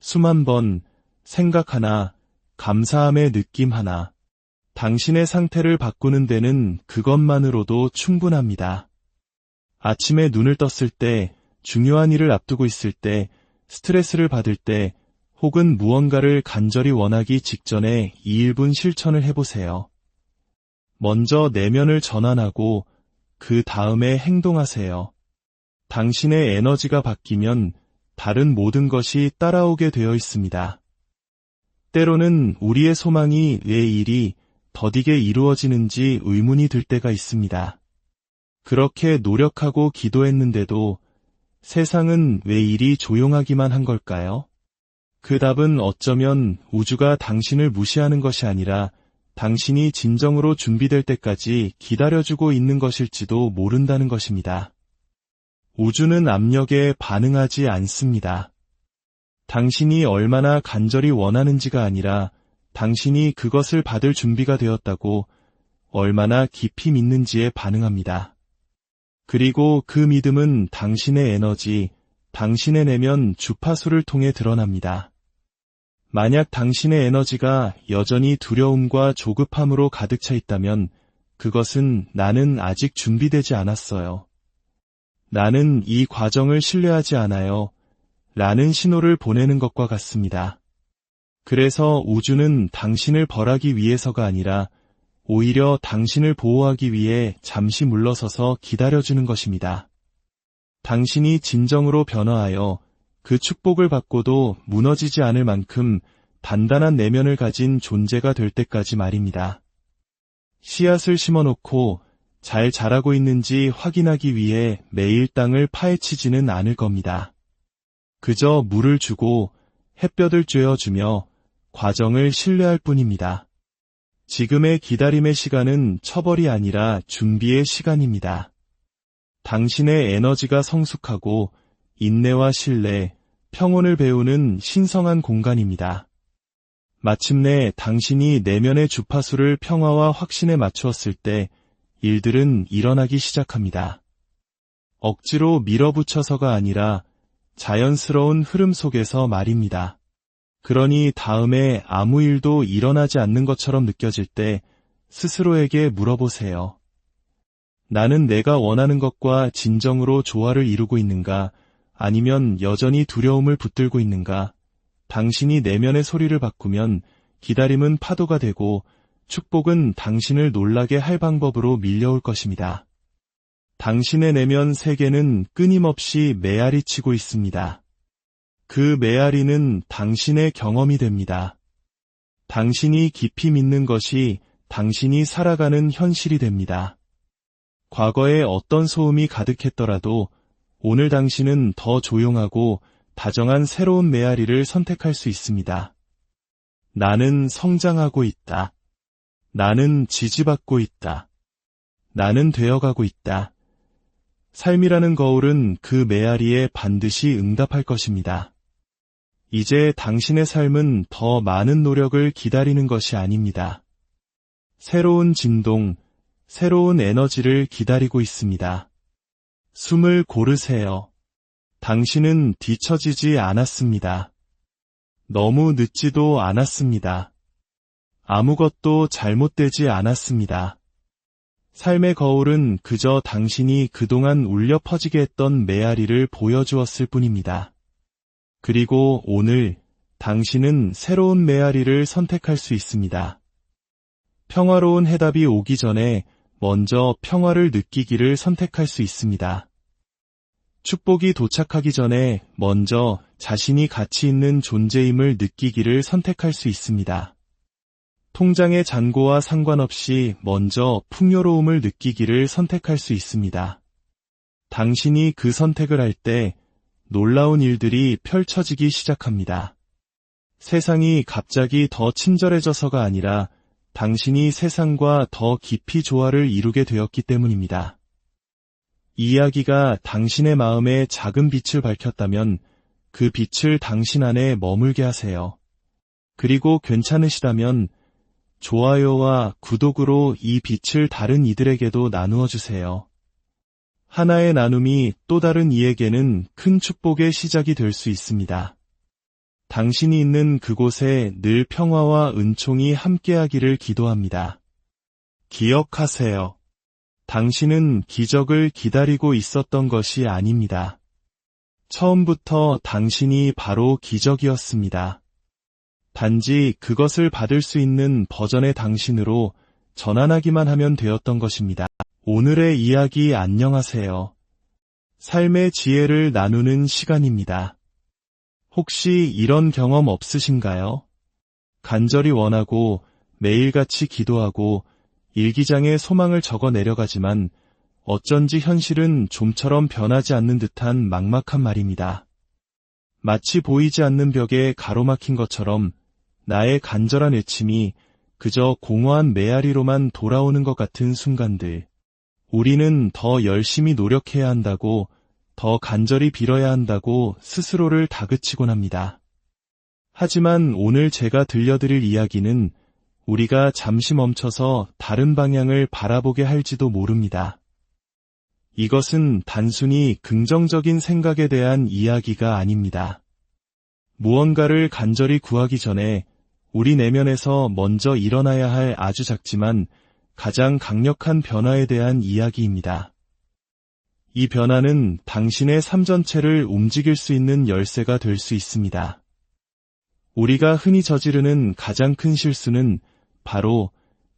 숨 한 번, 생각 하나, 감사함의 느낌 하나. 당신의 상태를 바꾸는 데는 그것만으로도 충분합니다. 아침에 눈을 떴을 때, 중요한 일을 앞두고 있을 때, 스트레스를 받을 때, 혹은 무언가를 간절히 원하기 직전에 이 1분 실천을 해보세요. 먼저 내면을 전환하고 그 다음에 행동하세요. 당신의 에너지가 바뀌면 다른 모든 것이 따라오게 되어 있습니다. 때로는 우리의 소망이 왜 일이 더디게 이루어지는지 의문이 들 때가 있습니다. 그렇게 노력하고 기도했는데도 세상은 왜 이리 조용하기만 한 걸까요? 그 답은 어쩌면 우주가 당신을 무시하는 것이 아니라 당신이 진정으로 준비될 때까지 기다려주고 있는 것일지도 모른다는 것입니다. 우주는 압력에 반응하지 않습니다. 당신이 얼마나 간절히 원하는지가 아니라 당신이 그것을 받을 준비가 되었다고 얼마나 깊이 믿는지에 반응합니다. 그리고 그 믿음은 당신의 에너지, 당신의 내면 주파수를 통해 드러납니다. 만약 당신의 에너지가 여전히 두려움과 조급함으로 가득 차 있다면 그것은 나는 아직 준비되지 않았어요. 나는 이 과정을 신뢰하지 않아요. 라는 신호를 보내는 것과 같습니다. 그래서 우주는 당신을 벌하기 위해서가 아니라 오히려 당신을 보호하기 위해 잠시 물러서서 기다려주는 것입니다. 당신이 진정으로 변화하여 그 축복을 받고도 무너지지 않을 만큼 단단한 내면을 가진 존재가 될 때까지 말입니다. 씨앗을 심어놓고 잘 자라고 있는지 확인하기 위해 매일 땅을 파헤치지는 않을 겁니다. 그저 물을 주고 햇볕을 쬐어주며 과정을 신뢰할 뿐입니다. 지금의 기다림의 시간은 처벌이 아니라 준비의 시간입니다. 당신의 에너지가 성숙하고 인내와 신뢰, 평온을 배우는 신성한 공간입니다. 마침내 당신이 내면의 주파수를 평화와 확신에 맞추었을 때 일들은 일어나기 시작합니다. 억지로 밀어붙여서가 아니라 자연스러운 흐름 속에서 말입니다. 그러니 다음에 아무 일도 일어나지 않는 것처럼 느껴질 때 스스로에게 물어보세요. 나는 내가 원하는 것과 진정으로 조화를 이루고 있는가? 아니면 여전히 두려움을 붙들고 있는가? 당신이 내면의 소리를 바꾸면 기다림은 파도가 되고 축복은 당신을 놀라게 할 방법으로 밀려올 것입니다. 당신의 내면 세계는 끊임없이 메아리치고 있습니다. 그 메아리는 당신의 경험이 됩니다. 당신이 깊이 믿는 것이 당신이 살아가는 현실이 됩니다. 과거에 어떤 소음이 가득했더라도 오늘 당신은 더 조용하고 다정한 새로운 메아리를 선택할 수 있습니다. 나는 성장하고 있다. 나는 지지받고 있다. 나는 되어가고 있다. 삶이라는 거울은 그 메아리에 반드시 응답할 것입니다. 이제 당신의 삶은 더 많은 노력을 기다리는 것이 아닙니다. 새로운 진동, 새로운 에너지를 기다리고 있습니다. 숨을 고르세요. 당신은 뒤처지지 않았습니다. 너무 늦지도 않았습니다. 아무것도 잘못되지 않았습니다. 삶의 거울은 그저 당신이 그동안 울려 퍼지게 했던 메아리를 보여주었을 뿐입니다. 그리고 오늘 당신은 새로운 메아리를 선택할 수 있습니다. 평화로운 해답이 오기 전에 먼저 평화를 느끼기를 선택할 수 있습니다. 축복이 도착하기 전에 먼저 자신이 가치 있는 존재임을 느끼기를 선택할 수 있습니다. 통장의 잔고와 상관없이 먼저 풍요로움을 느끼기를 선택할 수 있습니다. 당신이 그 선택을 할 때 놀라운 일들이 펼쳐지기 시작합니다. 세상이 갑자기 더 친절해져서가 아니라 당신이 세상과 더 깊이 조화를 이루게 되었기 때문입니다. 이 이야기가 당신의 마음에 작은 빛을 밝혔다면 그 빛을 당신 안에 머물게 하세요. 그리고 괜찮으시다면 좋아요와 구독으로 이 빛을 다른 이들에게도 나누어 주세요. 하나의 나눔이 또 다른 이에게는 큰 축복의 시작이 될 수 있습니다. 당신이 있는 그곳에 늘 평화와 은총이 함께하기를 기도합니다. 기억하세요. 당신은 기적을 기다리고 있었던 것이 아닙니다. 처음부터 당신이 바로 기적이었습니다. 단지 그것을 받을 수 있는 버전의 당신으로 전환하기만 하면 되었던 것입니다. 오늘의 이야기 안녕하세요. 삶의 지혜를 나누는 시간입니다. 혹시 이런 경험 없으신가요? 간절히 원하고 매일같이 기도하고 일기장에 소망을 적어 내려가지만 어쩐지 현실은 좀처럼 변하지 않는 듯한 막막한 말입니다. 마치 보이지 않는 벽에 가로막힌 것처럼 나의 간절한 외침이 그저 공허한 메아리로만 돌아오는 것 같은 순간들. 우리는 더 열심히 노력해야 한다고, 더 간절히 빌어야 한다고 스스로를 다그치곤 합니다. 하지만 오늘 제가 들려드릴 이야기는 우리가 잠시 멈춰서 다른 방향을 바라보게 할지도 모릅니다. 이것은 단순히 긍정적인 생각에 대한 이야기가 아닙니다. 무언가를 간절히 구하기 전에 우리 내면에서 먼저 일어나야 할 아주 작지만 가장 강력한 변화에 대한 이야기입니다. 이 변화는 당신의 삶 전체를 움직일 수 있는 열쇠가 될 수 있습니다. 우리가 흔히 저지르는 가장 큰 실수는 바로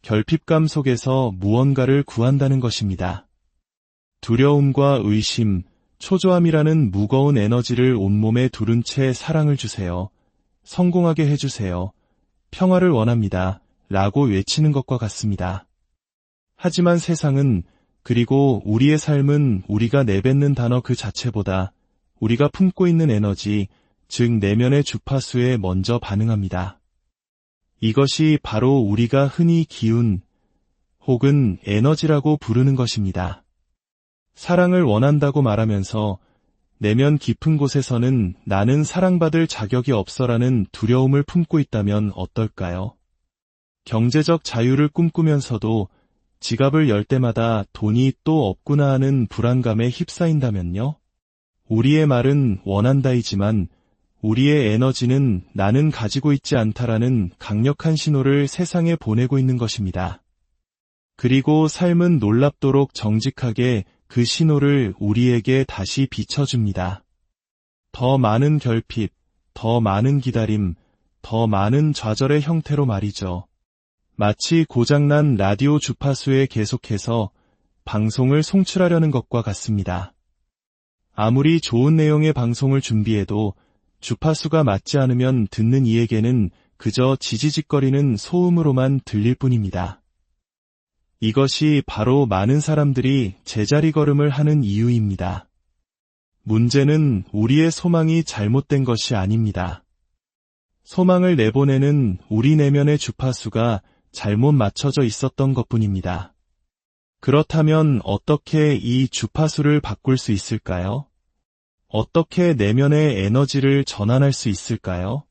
결핍감 속에서 무언가를 구한다는 것입니다. 두려움과 의심, 초조함이라는 무거운 에너지를 온몸에 두른 채 사랑을 주세요. 성공하게 해주세요. 평화를 원합니다. 라고 외치는 것과 같습니다. 하지만 세상은, 그리고 우리의 삶은 우리가 내뱉는 단어 그 자체보다 우리가 품고 있는 에너지, 즉 내면의 주파수에 먼저 반응합니다. 이것이 바로 우리가 흔히 기운 혹은 에너지라고 부르는 것입니다. 사랑을 원한다고 말하면서 내면 깊은 곳에서는 나는 사랑받을 자격이 없어라는 두려움을 품고 있다면 어떨까요? 경제적 자유를 꿈꾸면서도 지갑을 열 때마다 돈이 또 없구나 하는 불안감에 휩싸인다면요? 우리의 말은 원한다이지만 우리의 에너지는 나는 가지고 있지 않다라는 강력한 신호를 세상에 보내고 있는 것입니다. 그리고 삶은 놀랍도록 정직하게 그 신호를 우리에게 다시 비춰줍니다. 더 많은 결핍, 더 많은 기다림, 더 많은 좌절의 형태로 말이죠. 마치 고장난 라디오 주파수에 계속해서 방송을 송출하려는 것과 같습니다. 아무리 좋은 내용의 방송을 준비해도 주파수가 맞지 않으면 듣는 이에게는 그저 지지직거리는 소음으로만 들릴 뿐입니다. 이것이 바로 많은 사람들이 제자리 걸음을 하는 이유입니다. 문제는 우리의 소망이 잘못된 것이 아닙니다. 소망을 내보내는 우리 내면의 주파수가 잘못 맞춰져 있었던 것뿐입니다. 그렇다면 어떻게 이 주파수를 바꿀 수 있을까요? 어떻게 내면의 에너지를 전환할 수 있을까요?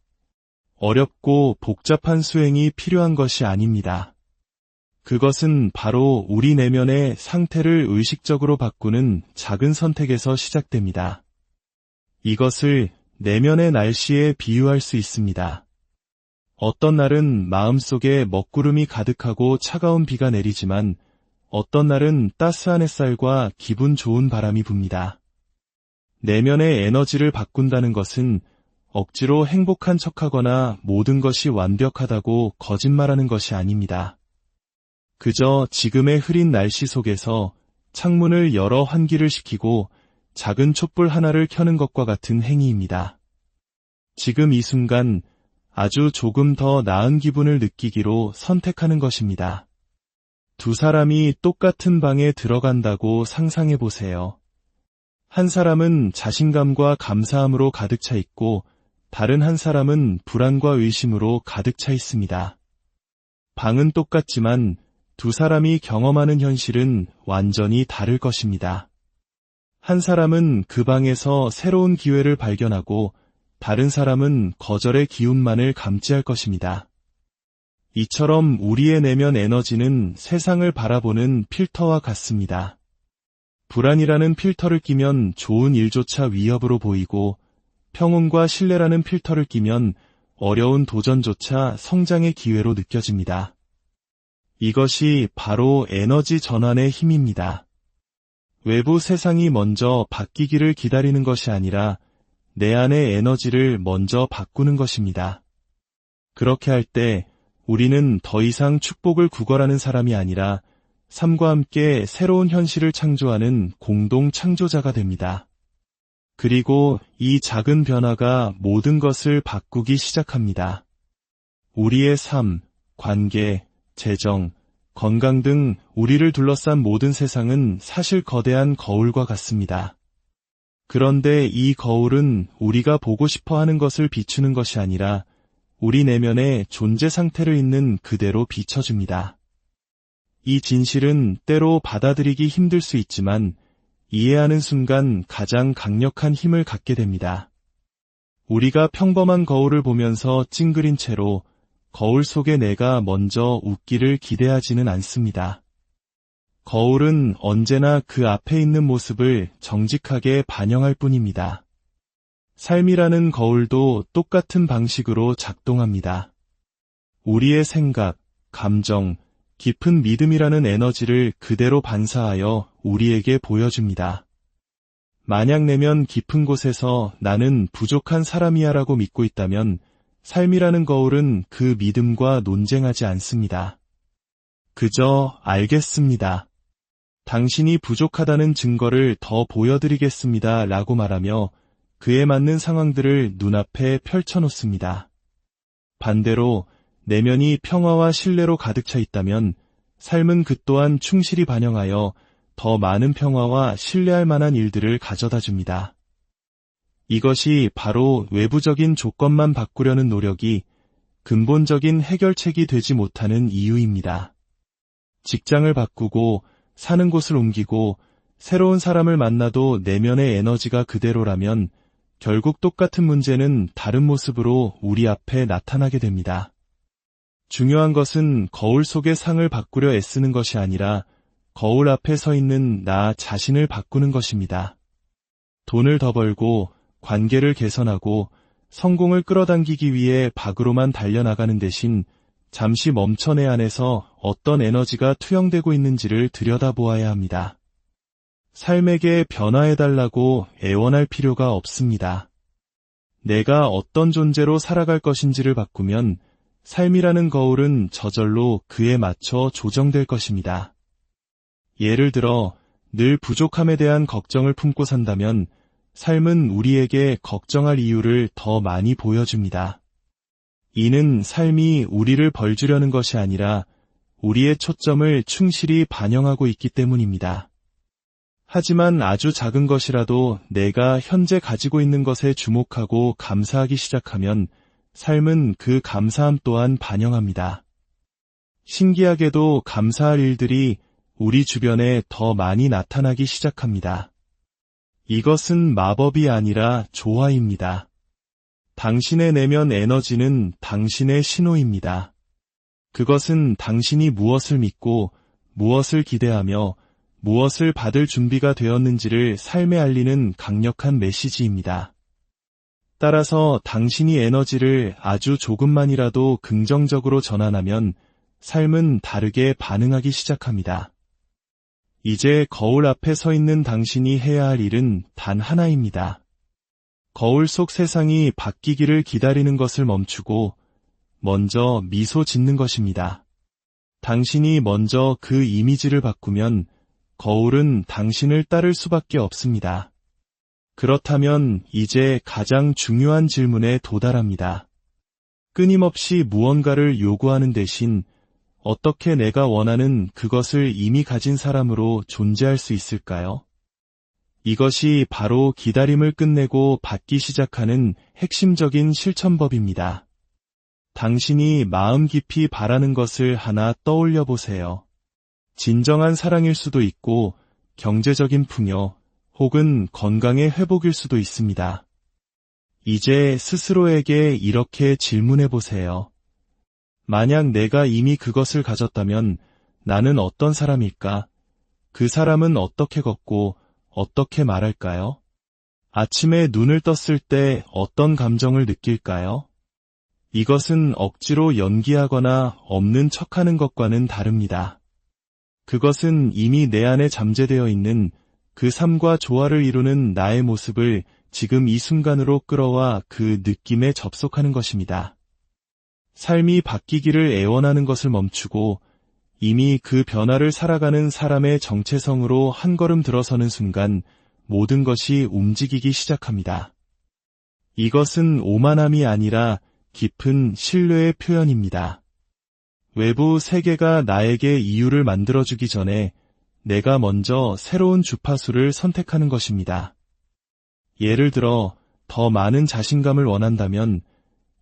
어렵고 복잡한 수행이 필요한 것이 아닙니다. 그것은 바로 우리 내면의 상태를 의식적으로 바꾸는 작은 선택에서 시작됩니다. 이것을 내면의 날씨에 비유할 수 있습니다. 어떤 날은 마음속에 먹구름이 가득하고 차가운 비가 내리지만 어떤 날은 따스한 햇살과 기분 좋은 바람이 붑니다. 내면의 에너지를 바꾼다는 것은 억지로 행복한 척하거나 모든 것이 완벽하다고 거짓말하는 것이 아닙니다. 그저 지금의 흐린 날씨 속에서 창문을 열어 환기를 시키고 작은 촛불 하나를 켜는 것과 같은 행위입니다. 지금 이 순간 아주 조금 더 나은 기분을 느끼기로 선택하는 것입니다. 두 사람이 똑같은 방에 들어간다고 상상해 보세요. 한 사람은 자신감과 감사함으로 가득 차 있고 다른 한 사람은 불안과 의심으로 가득 차 있습니다. 방은 똑같지만 두 사람이 경험하는 현실은 완전히 다를 것입니다. 한 사람은 그 방에서 새로운 기회를 발견하고 다른 사람은 거절의 기운만을 감지할 것입니다. 이처럼 우리의 내면 에너지는 세상을 바라보는 필터와 같습니다. 불안이라는 필터를 끼면 좋은 일조차 위협으로 보이고 평온과 신뢰라는 필터를 끼면 어려운 도전조차 성장의 기회로 느껴집니다. 이것이 바로 에너지 전환의 힘입니다. 외부 세상이 먼저 바뀌기를 기다리는 것이 아니라 내 안의 에너지를 먼저 바꾸는 것입니다. 그렇게 할 때 우리는 더 이상 축복을 구걸하는 사람이 아니라 삶과 함께 새로운 현실을 창조하는 공동 창조자가 됩니다. 그리고 이 작은 변화가 모든 것을 바꾸기 시작합니다. 우리의 삶, 관계, 재정, 건강 등 우리를 둘러싼 모든 세상은 사실 거대한 거울과 같습니다. 그런데 이 거울은 우리가 보고 싶어 하는 것을 비추는 것이 아니라 우리 내면의 존재 상태를 있는 그대로 비춰줍니다. 이 진실은 때로 받아들이기 힘들 수 있지만 이해하는 순간 가장 강력한 힘을 갖게 됩니다. 우리가 평범한 거울을 보면서 찡그린 채로 거울 속의 내가 먼저 웃기를 기대하지는 않습니다. 거울은 언제나 그 앞에 있는 모습을 정직하게 반영할 뿐입니다. 삶이라는 거울도 똑같은 방식으로 작동합니다. 우리의 생각, 감정, 깊은 믿음이라는 에너지를 그대로 반사하여 우리에게 보여줍니다. 만약 내면 깊은 곳에서 나는 부족한 사람이야라고 믿고 있다면 삶이라는 거울은 그 믿음과 논쟁하지 않습니다. 그저 알겠습니다. 당신이 부족하다는 증거를 더 보여드리겠습니다 라고 말하며 그에 맞는 상황들을 눈앞에 펼쳐놓습니다. 반대로 내면이 평화와 신뢰로 가득 차 있다면 삶은 그 또한 충실히 반영하여 더 많은 평화와 신뢰할 만한 일들을 가져다 줍니다. 이것이 바로 외부적인 조건만 바꾸려는 노력이 근본적인 해결책이 되지 못하는 이유입니다. 직장을 바꾸고 사는 곳을 옮기고 새로운 사람을 만나도 내면의 에너지가 그대로라면 결국 똑같은 문제는 다른 모습으로 우리 앞에 나타나게 됩니다. 중요한 것은 거울 속의 상을 바꾸려 애쓰는 것이 아니라 거울 앞에 서 있는 나 자신을 바꾸는 것입니다. 돈을 더 벌고 관계를 개선하고 성공을 끌어당기기 위해 밖으로만 달려나가는 대신 잠시 멈춰 내 안에서 어떤 에너지가 투영되고 있는지를 들여다보아야 합니다. 삶에게 변화해달라고 애원할 필요가 없습니다. 내가 어떤 존재로 살아갈 것인지를 바꾸면 삶이라는 거울은 저절로 그에 맞춰 조정될 것입니다. 예를 들어 늘 부족함에 대한 걱정을 품고 산다면 삶은 우리에게 걱정할 이유를 더 많이 보여줍니다. 이는 삶이 우리를 벌주려는 것이 아니라 우리의 초점을 충실히 반영하고 있기 때문입니다. 하지만 아주 작은 것이라도 내가 현재 가지고 있는 것에 주목하고 감사하기 시작하면 삶은 그 감사함 또한 반영합니다. 신기하게도 감사할 일들이 우리 주변에 더 많이 나타나기 시작합니다. 이것은 마법이 아니라 조화입니다. 당신의 내면 에너지는 당신의 신호입니다. 그것은 당신이 무엇을 믿고 무엇을 기대하며 무엇을 받을 준비가 되었는지를 삶에 알리는 강력한 메시지입니다. 따라서 당신이 에너지를 아주 조금만이라도 긍정적으로 전환하면 삶은 다르게 반응하기 시작합니다. 이제 거울 앞에 서 있는 당신이 해야 할 일은 단 하나입니다. 거울 속 세상이 바뀌기를 기다리는 것을 멈추고 먼저 미소 짓는 것입니다. 당신이 먼저 그 이미지를 바꾸면 거울은 당신을 따를 수밖에 없습니다. 그렇다면 이제 가장 중요한 질문에 도달합니다. 끊임없이 무언가를 요구하는 대신 어떻게 내가 원하는 그것을 이미 가진 사람으로 존재할 수 있을까요? 이것이 바로 기다림을 끝내고 받기 시작하는 핵심적인 실천법입니다. 당신이 마음 깊이 바라는 것을 하나 떠올려 보세요. 진정한 사랑일 수도 있고 경제적인 풍요 혹은 건강의 회복일 수도 있습니다. 이제 스스로에게 이렇게 질문해 보세요. 만약 내가 이미 그것을 가졌다면 나는 어떤 사람일까? 그 사람은 어떻게 걷고 어떻게 말할까요? 아침에 눈을 떴을 때 어떤 감정을 느낄까요? 이것은 억지로 연기하거나 없는 척하는 것과는 다릅니다. 그것은 이미 내 안에 잠재되어 있는 그 삶과 조화를 이루는 나의 모습을 지금 이 순간으로 끌어와 그 느낌에 접속하는 것입니다. 삶이 바뀌기를 애원하는 것을 멈추고 이미 그 변화를 살아가는 사람의 정체성으로 한 걸음 들어서는 순간 모든 것이 움직이기 시작합니다. 이것은 오만함이 아니라 깊은 신뢰의 표현입니다. 외부 세계가 나에게 이유를 만들어주기 전에 내가 먼저 새로운 주파수를 선택하는 것입니다. 예를 들어 더 많은 자신감을 원한다면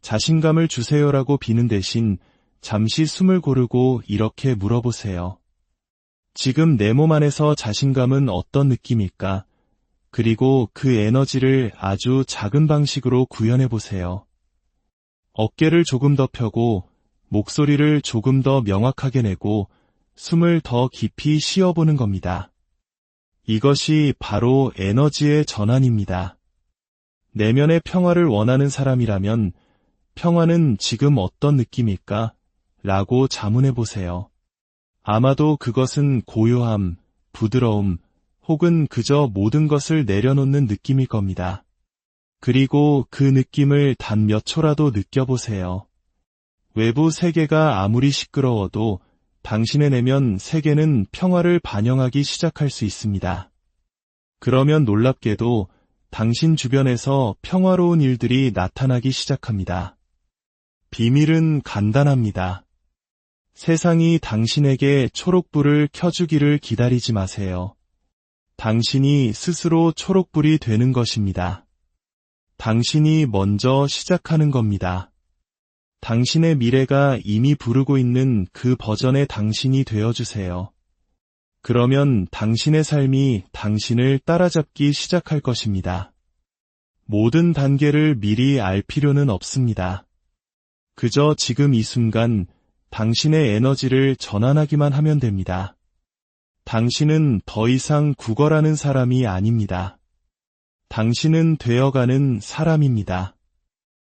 자신감을 주세요라고 비는 대신 잠시 숨을 고르고 이렇게 물어보세요. 지금 내 몸 안에서 자신감은 어떤 느낌일까? 그리고 그 에너지를 아주 작은 방식으로 구현해 보세요. 어깨를 조금 더 펴고 목소리를 조금 더 명확하게 내고 숨을 더 깊이 쉬어보는 겁니다. 이것이 바로 에너지의 전환입니다. 내면의 평화를 원하는 사람이라면 평화는 지금 어떤 느낌일까? 라고 자문해 보세요. 아마도 그것은 고요함, 부드러움, 혹은 그저 모든 것을 내려놓는 느낌일 겁니다. 그리고 그 느낌을 단 몇 초라도 느껴보세요. 외부 세계가 아무리 시끄러워도 당신의 내면 세계는 평화를 반영하기 시작할 수 있습니다. 그러면 놀랍게도 당신 주변에서 평화로운 일들이 나타나기 시작합니다. 비밀은 간단합니다. 세상이 당신에게 초록불을 켜주기를 기다리지 마세요. 당신이 스스로 초록불이 되는 것입니다. 당신이 먼저 시작하는 겁니다. 당신의 미래가 이미 부르고 있는 그 버전의 당신이 되어주세요. 그러면 당신의 삶이 당신을 따라잡기 시작할 것입니다. 모든 단계를 미리 알 필요는 없습니다. 그저 지금 이 순간 당신의 에너지를 전환하기만 하면 됩니다. 당신은 더 이상 구걸하는 사람이 아닙니다. 당신은 되어가는 사람입니다.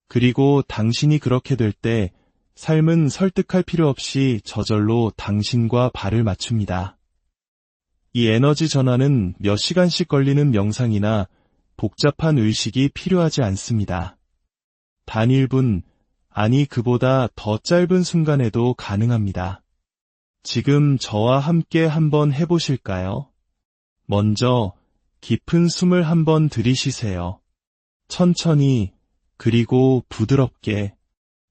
그리고 당신이 그렇게 될 때 삶은 설득할 필요 없이 저절로 당신과 발을 맞춥니다. 이 에너지 전환은 몇 시간씩 걸리는 명상이나 복잡한 의식이 필요하지 않습니다. 단 1분, 아니 그보다 더 짧은 순간에도 가능합니다. 지금 저와 함께 한번 해보실까요? 먼저 깊은 숨을 한번 들이쉬세요. 천천히 그리고 부드럽게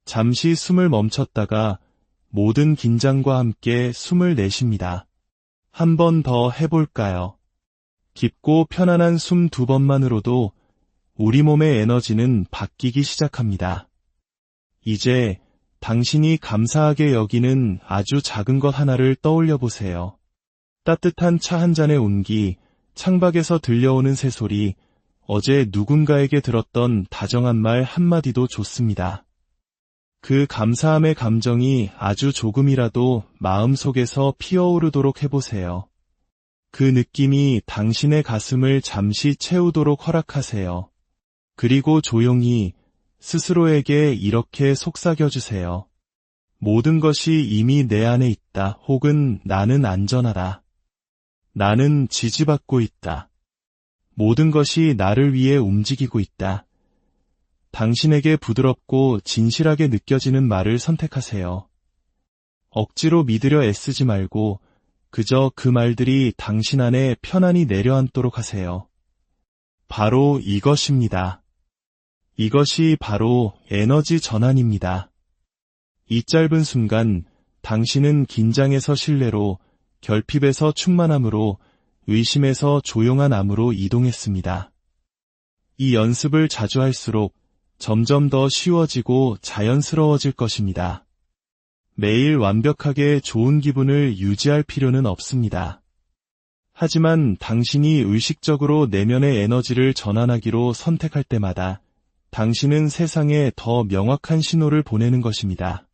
잠시 숨을 멈췄다가 모든 긴장과 함께 숨을 내쉽니다. 한 번 더 해볼까요? 깊고 편안한 숨 2번만으로도 우리 몸의 에너지는 바뀌기 시작합니다. 이제 당신이 감사하게 여기는 아주 작은 것 하나를 떠올려 보세요. 따뜻한 차 한 잔의 온기, 창밖에서 들려오는 새소리, 어제 누군가에게 들었던 다정한 말 한마디도 좋습니다. 그 감사함의 감정이 아주 조금이라도 마음속에서 피어오르도록 해보세요. 그 느낌이 당신의 가슴을 잠시 채우도록 허락하세요. 그리고 조용히 스스로에게 이렇게 속삭여주세요. 모든 것이 이미 내 안에 있다. 혹은 나는 안전하다. 나는 지지받고 있다. 모든 것이 나를 위해 움직이고 있다. 당신에게 부드럽고 진실하게 느껴지는 말을 선택하세요. 억지로 믿으려 애쓰지 말고 그저 그 말들이 당신 안에 편안히 내려앉도록 하세요. 바로 이것입니다. 이것이 바로 에너지 전환입니다. 이 짧은 순간 당신은 긴장에서 신뢰로, 결핍에서 충만함으로, 의심에서 조용한 암으로 이동했습니다. 이 연습을 자주 할수록 점점 더 쉬워지고 자연스러워질 것입니다. 매일 완벽하게 좋은 기분을 유지할 필요는 없습니다. 하지만 당신이 의식적으로 내면의 에너지를 전환하기로 선택할 때마다 당신은 세상에 더 명확한 신호를 보내는 것입니다.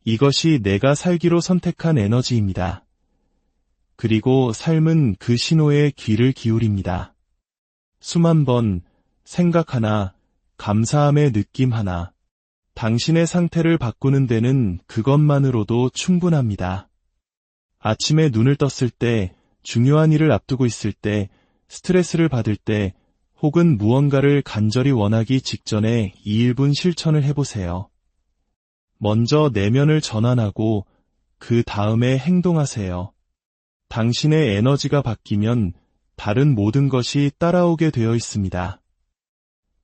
이것이 내가 살기로 선택한 에너지입니다. 그리고 삶은 그 신호에 귀를 기울입니다. 숨 한 번, 생각 하나, 감사함의 느낌 하나, 당신의 상태를 바꾸는 데는 그것만으로도 충분합니다. 아침에 눈을 떴을 때, 중요한 일을 앞두고 있을 때, 스트레스를 받을 때, 혹은 무언가를 간절히 원하기 직전에 이 1분 실천을 해보세요. 먼저 내면을 전환하고 그 다음에 행동하세요. 당신의 에너지가 바뀌면 다른 모든 것이 따라오게 되어 있습니다.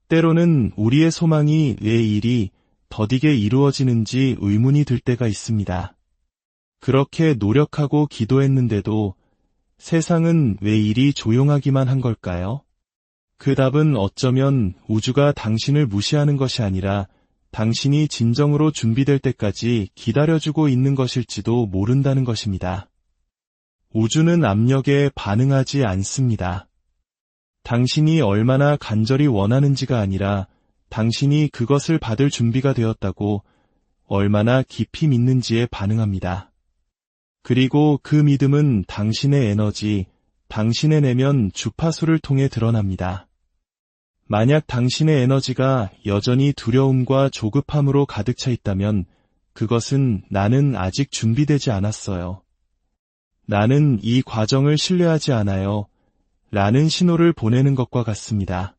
때로는 우리의 소망이 왜 일이 더디게 이루어지는지 의문이 들 때가 있습니다. 그렇게 노력하고 기도했는데도 세상은 왜 이리 조용하기만 한 걸까요? 그 답은 어쩌면 우주가 당신을 무시하는 것이 아니라 당신이 진정으로 준비될 때까지 기다려주고 있는 것일지도 모른다는 것입니다. 우주는 압력에 반응하지 않습니다. 당신이 얼마나 간절히 원하는지가 아니라 당신이 그것을 받을 준비가 되었다고 얼마나 깊이 믿는지에 반응합니다. 그리고 그 믿음은 당신의 에너지, 당신의 내면 주파수를 통해 드러납니다. 만약 당신의 에너지가 여전히 두려움과 조급함으로 가득 차 있다면 그것은 나는 아직 준비되지 않았어요. 나는 이 과정을 신뢰하지 않아요. 라는 신호를 보내는 것과 같습니다.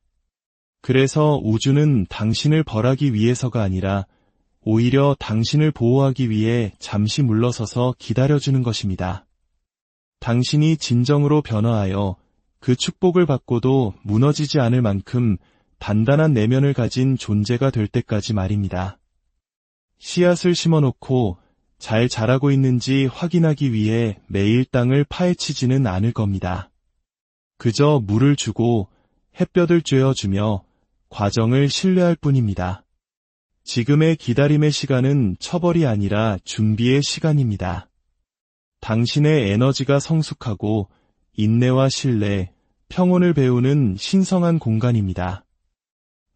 그래서 우주는 당신을 벌하기 위해서가 아니라 오히려 당신을 보호하기 위해 잠시 물러서서 기다려주는 것입니다. 당신이 진정으로 변화하여 그 축복을 받고도 무너지지 않을 만큼 단단한 내면을 가진 존재가 될 때까지 말입니다. 씨앗을 심어놓고 잘 자라고 있는지 확인하기 위해 매일 땅을 파헤치지는 않을 겁니다. 그저 물을 주고 햇볕을 쬐어주며 과정을 신뢰할 뿐입니다. 지금의 기다림의 시간은 처벌이 아니라 준비의 시간입니다. 당신의 에너지가 성숙하고 인내와 신뢰, 평온을 배우는 신성한 공간입니다.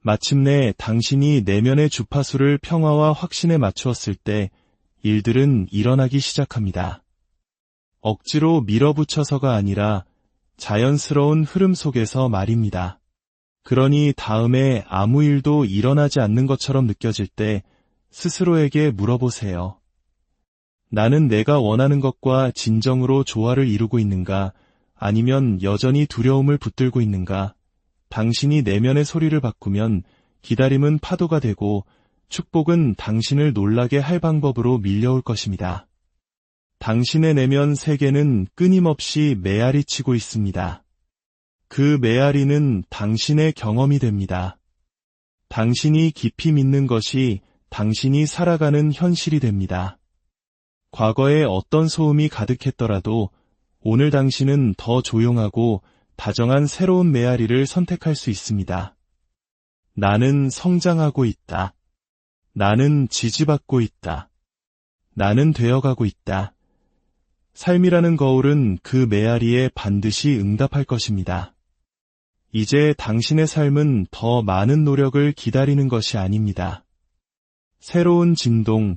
마침내 당신이 내면의 주파수를 평화와 확신에 맞추었을 때 일들은 일어나기 시작합니다. 억지로 밀어붙여서가 아니라 자연스러운 흐름 속에서 말입니다. 그러니 다음에 아무 일도 일어나지 않는 것처럼 느껴질 때 스스로에게 물어보세요. 나는 내가 원하는 것과 진정으로 조화를 이루고 있는가? 아니면 여전히 두려움을 붙들고 있는가? 당신이 내면의 소리를 바꾸면 기다림은 파도가 되고 축복은 당신을 놀라게 할 방법으로 밀려올 것입니다. 당신의 내면 세계는 끊임없이 메아리치고 있습니다. 그 메아리는 당신의 경험이 됩니다. 당신이 깊이 믿는 것이 당신이 살아가는 현실이 됩니다. 과거에 어떤 소음이 가득했더라도 오늘 당신은 더 조용하고 다정한 새로운 메아리를 선택할 수 있습니다. 나는 성장하고 있다. 나는 지지받고 있다. 나는 되어가고 있다. 삶이라는 거울은 그 메아리에 반드시 응답할 것입니다. 이제 당신의 삶은 더 많은 노력을 기다리는 것이 아닙니다. 새로운 진동,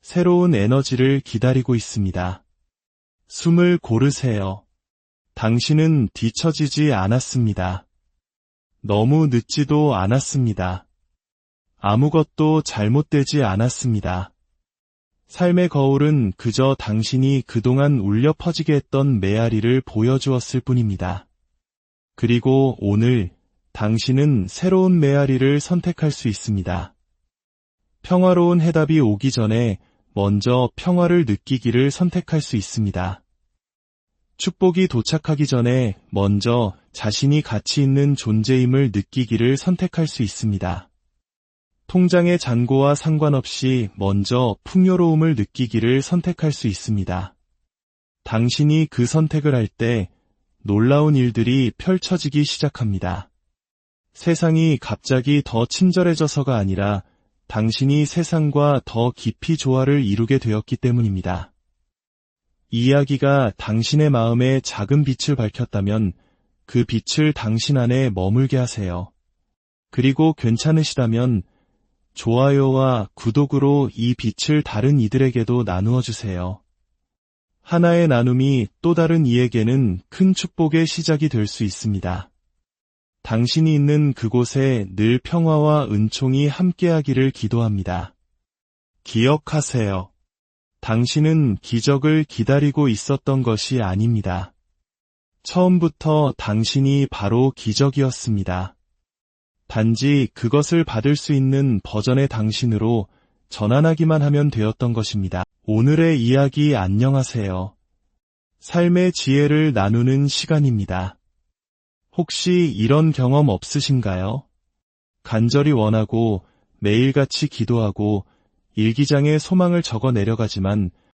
새로운 에너지를 기다리고 있습니다. 숨을 고르세요. 당신은 뒤처지지 않았습니다. 너무 늦지도 않았습니다. 아무것도 잘못되지 않았습니다. 삶의 거울은 그저 당신이 그동안 울려 퍼지게 했던 메아리를 보여주었을 뿐입니다. 그리고 오늘 당신은 새로운 메아리를 선택할 수 있습니다. 평화로운 해답이 오기 전에 먼저 평화를 느끼기를 선택할 수 있습니다. 축복이 도착하기 전에 먼저 자신이 가치 있는 존재임을 느끼기를 선택할 수 있습니다. 통장의 잔고와 상관없이 먼저 풍요로움을 느끼기를 선택할 수 있습니다. 당신이 그 선택을 할 때 놀라운 일들이 펼쳐지기 시작합니다. 세상이 갑자기 더 친절해져서가 아니라 당신이 세상과 더 깊이 조화를 이루게 되었기 때문입니다. 이야기가 당신의 마음에 작은 빛을 밝혔다면 그 빛을 당신 안에 머물게 하세요. 그리고 괜찮으시다면 좋아요와 구독으로 이 빛을 다른 이들에게도 나누어 주세요. 하나의 나눔이 또 다른 이에게는 큰 축복의 시작이 될 수 있습니다. 당신이 있는 그곳에 늘 평화와 은총이 함께하기를 기도합니다. 기억하세요. 당신은 기적을 기다리고 있었던 것이 아닙니다. 처음부터 당신이 바로 기적이었습니다. 단지 그것을 받을 수 있는 버전의 당신으로 전환하기만 하면 되었던 것입니다. 오늘의 이야기 안녕하세요. 삶의 지혜를 나누는 시간입니다. 혹시 이런 경험 없으신가요? 간절히 원하고 매일같이 기도하고 일기장에 소망을 적어 내려가지만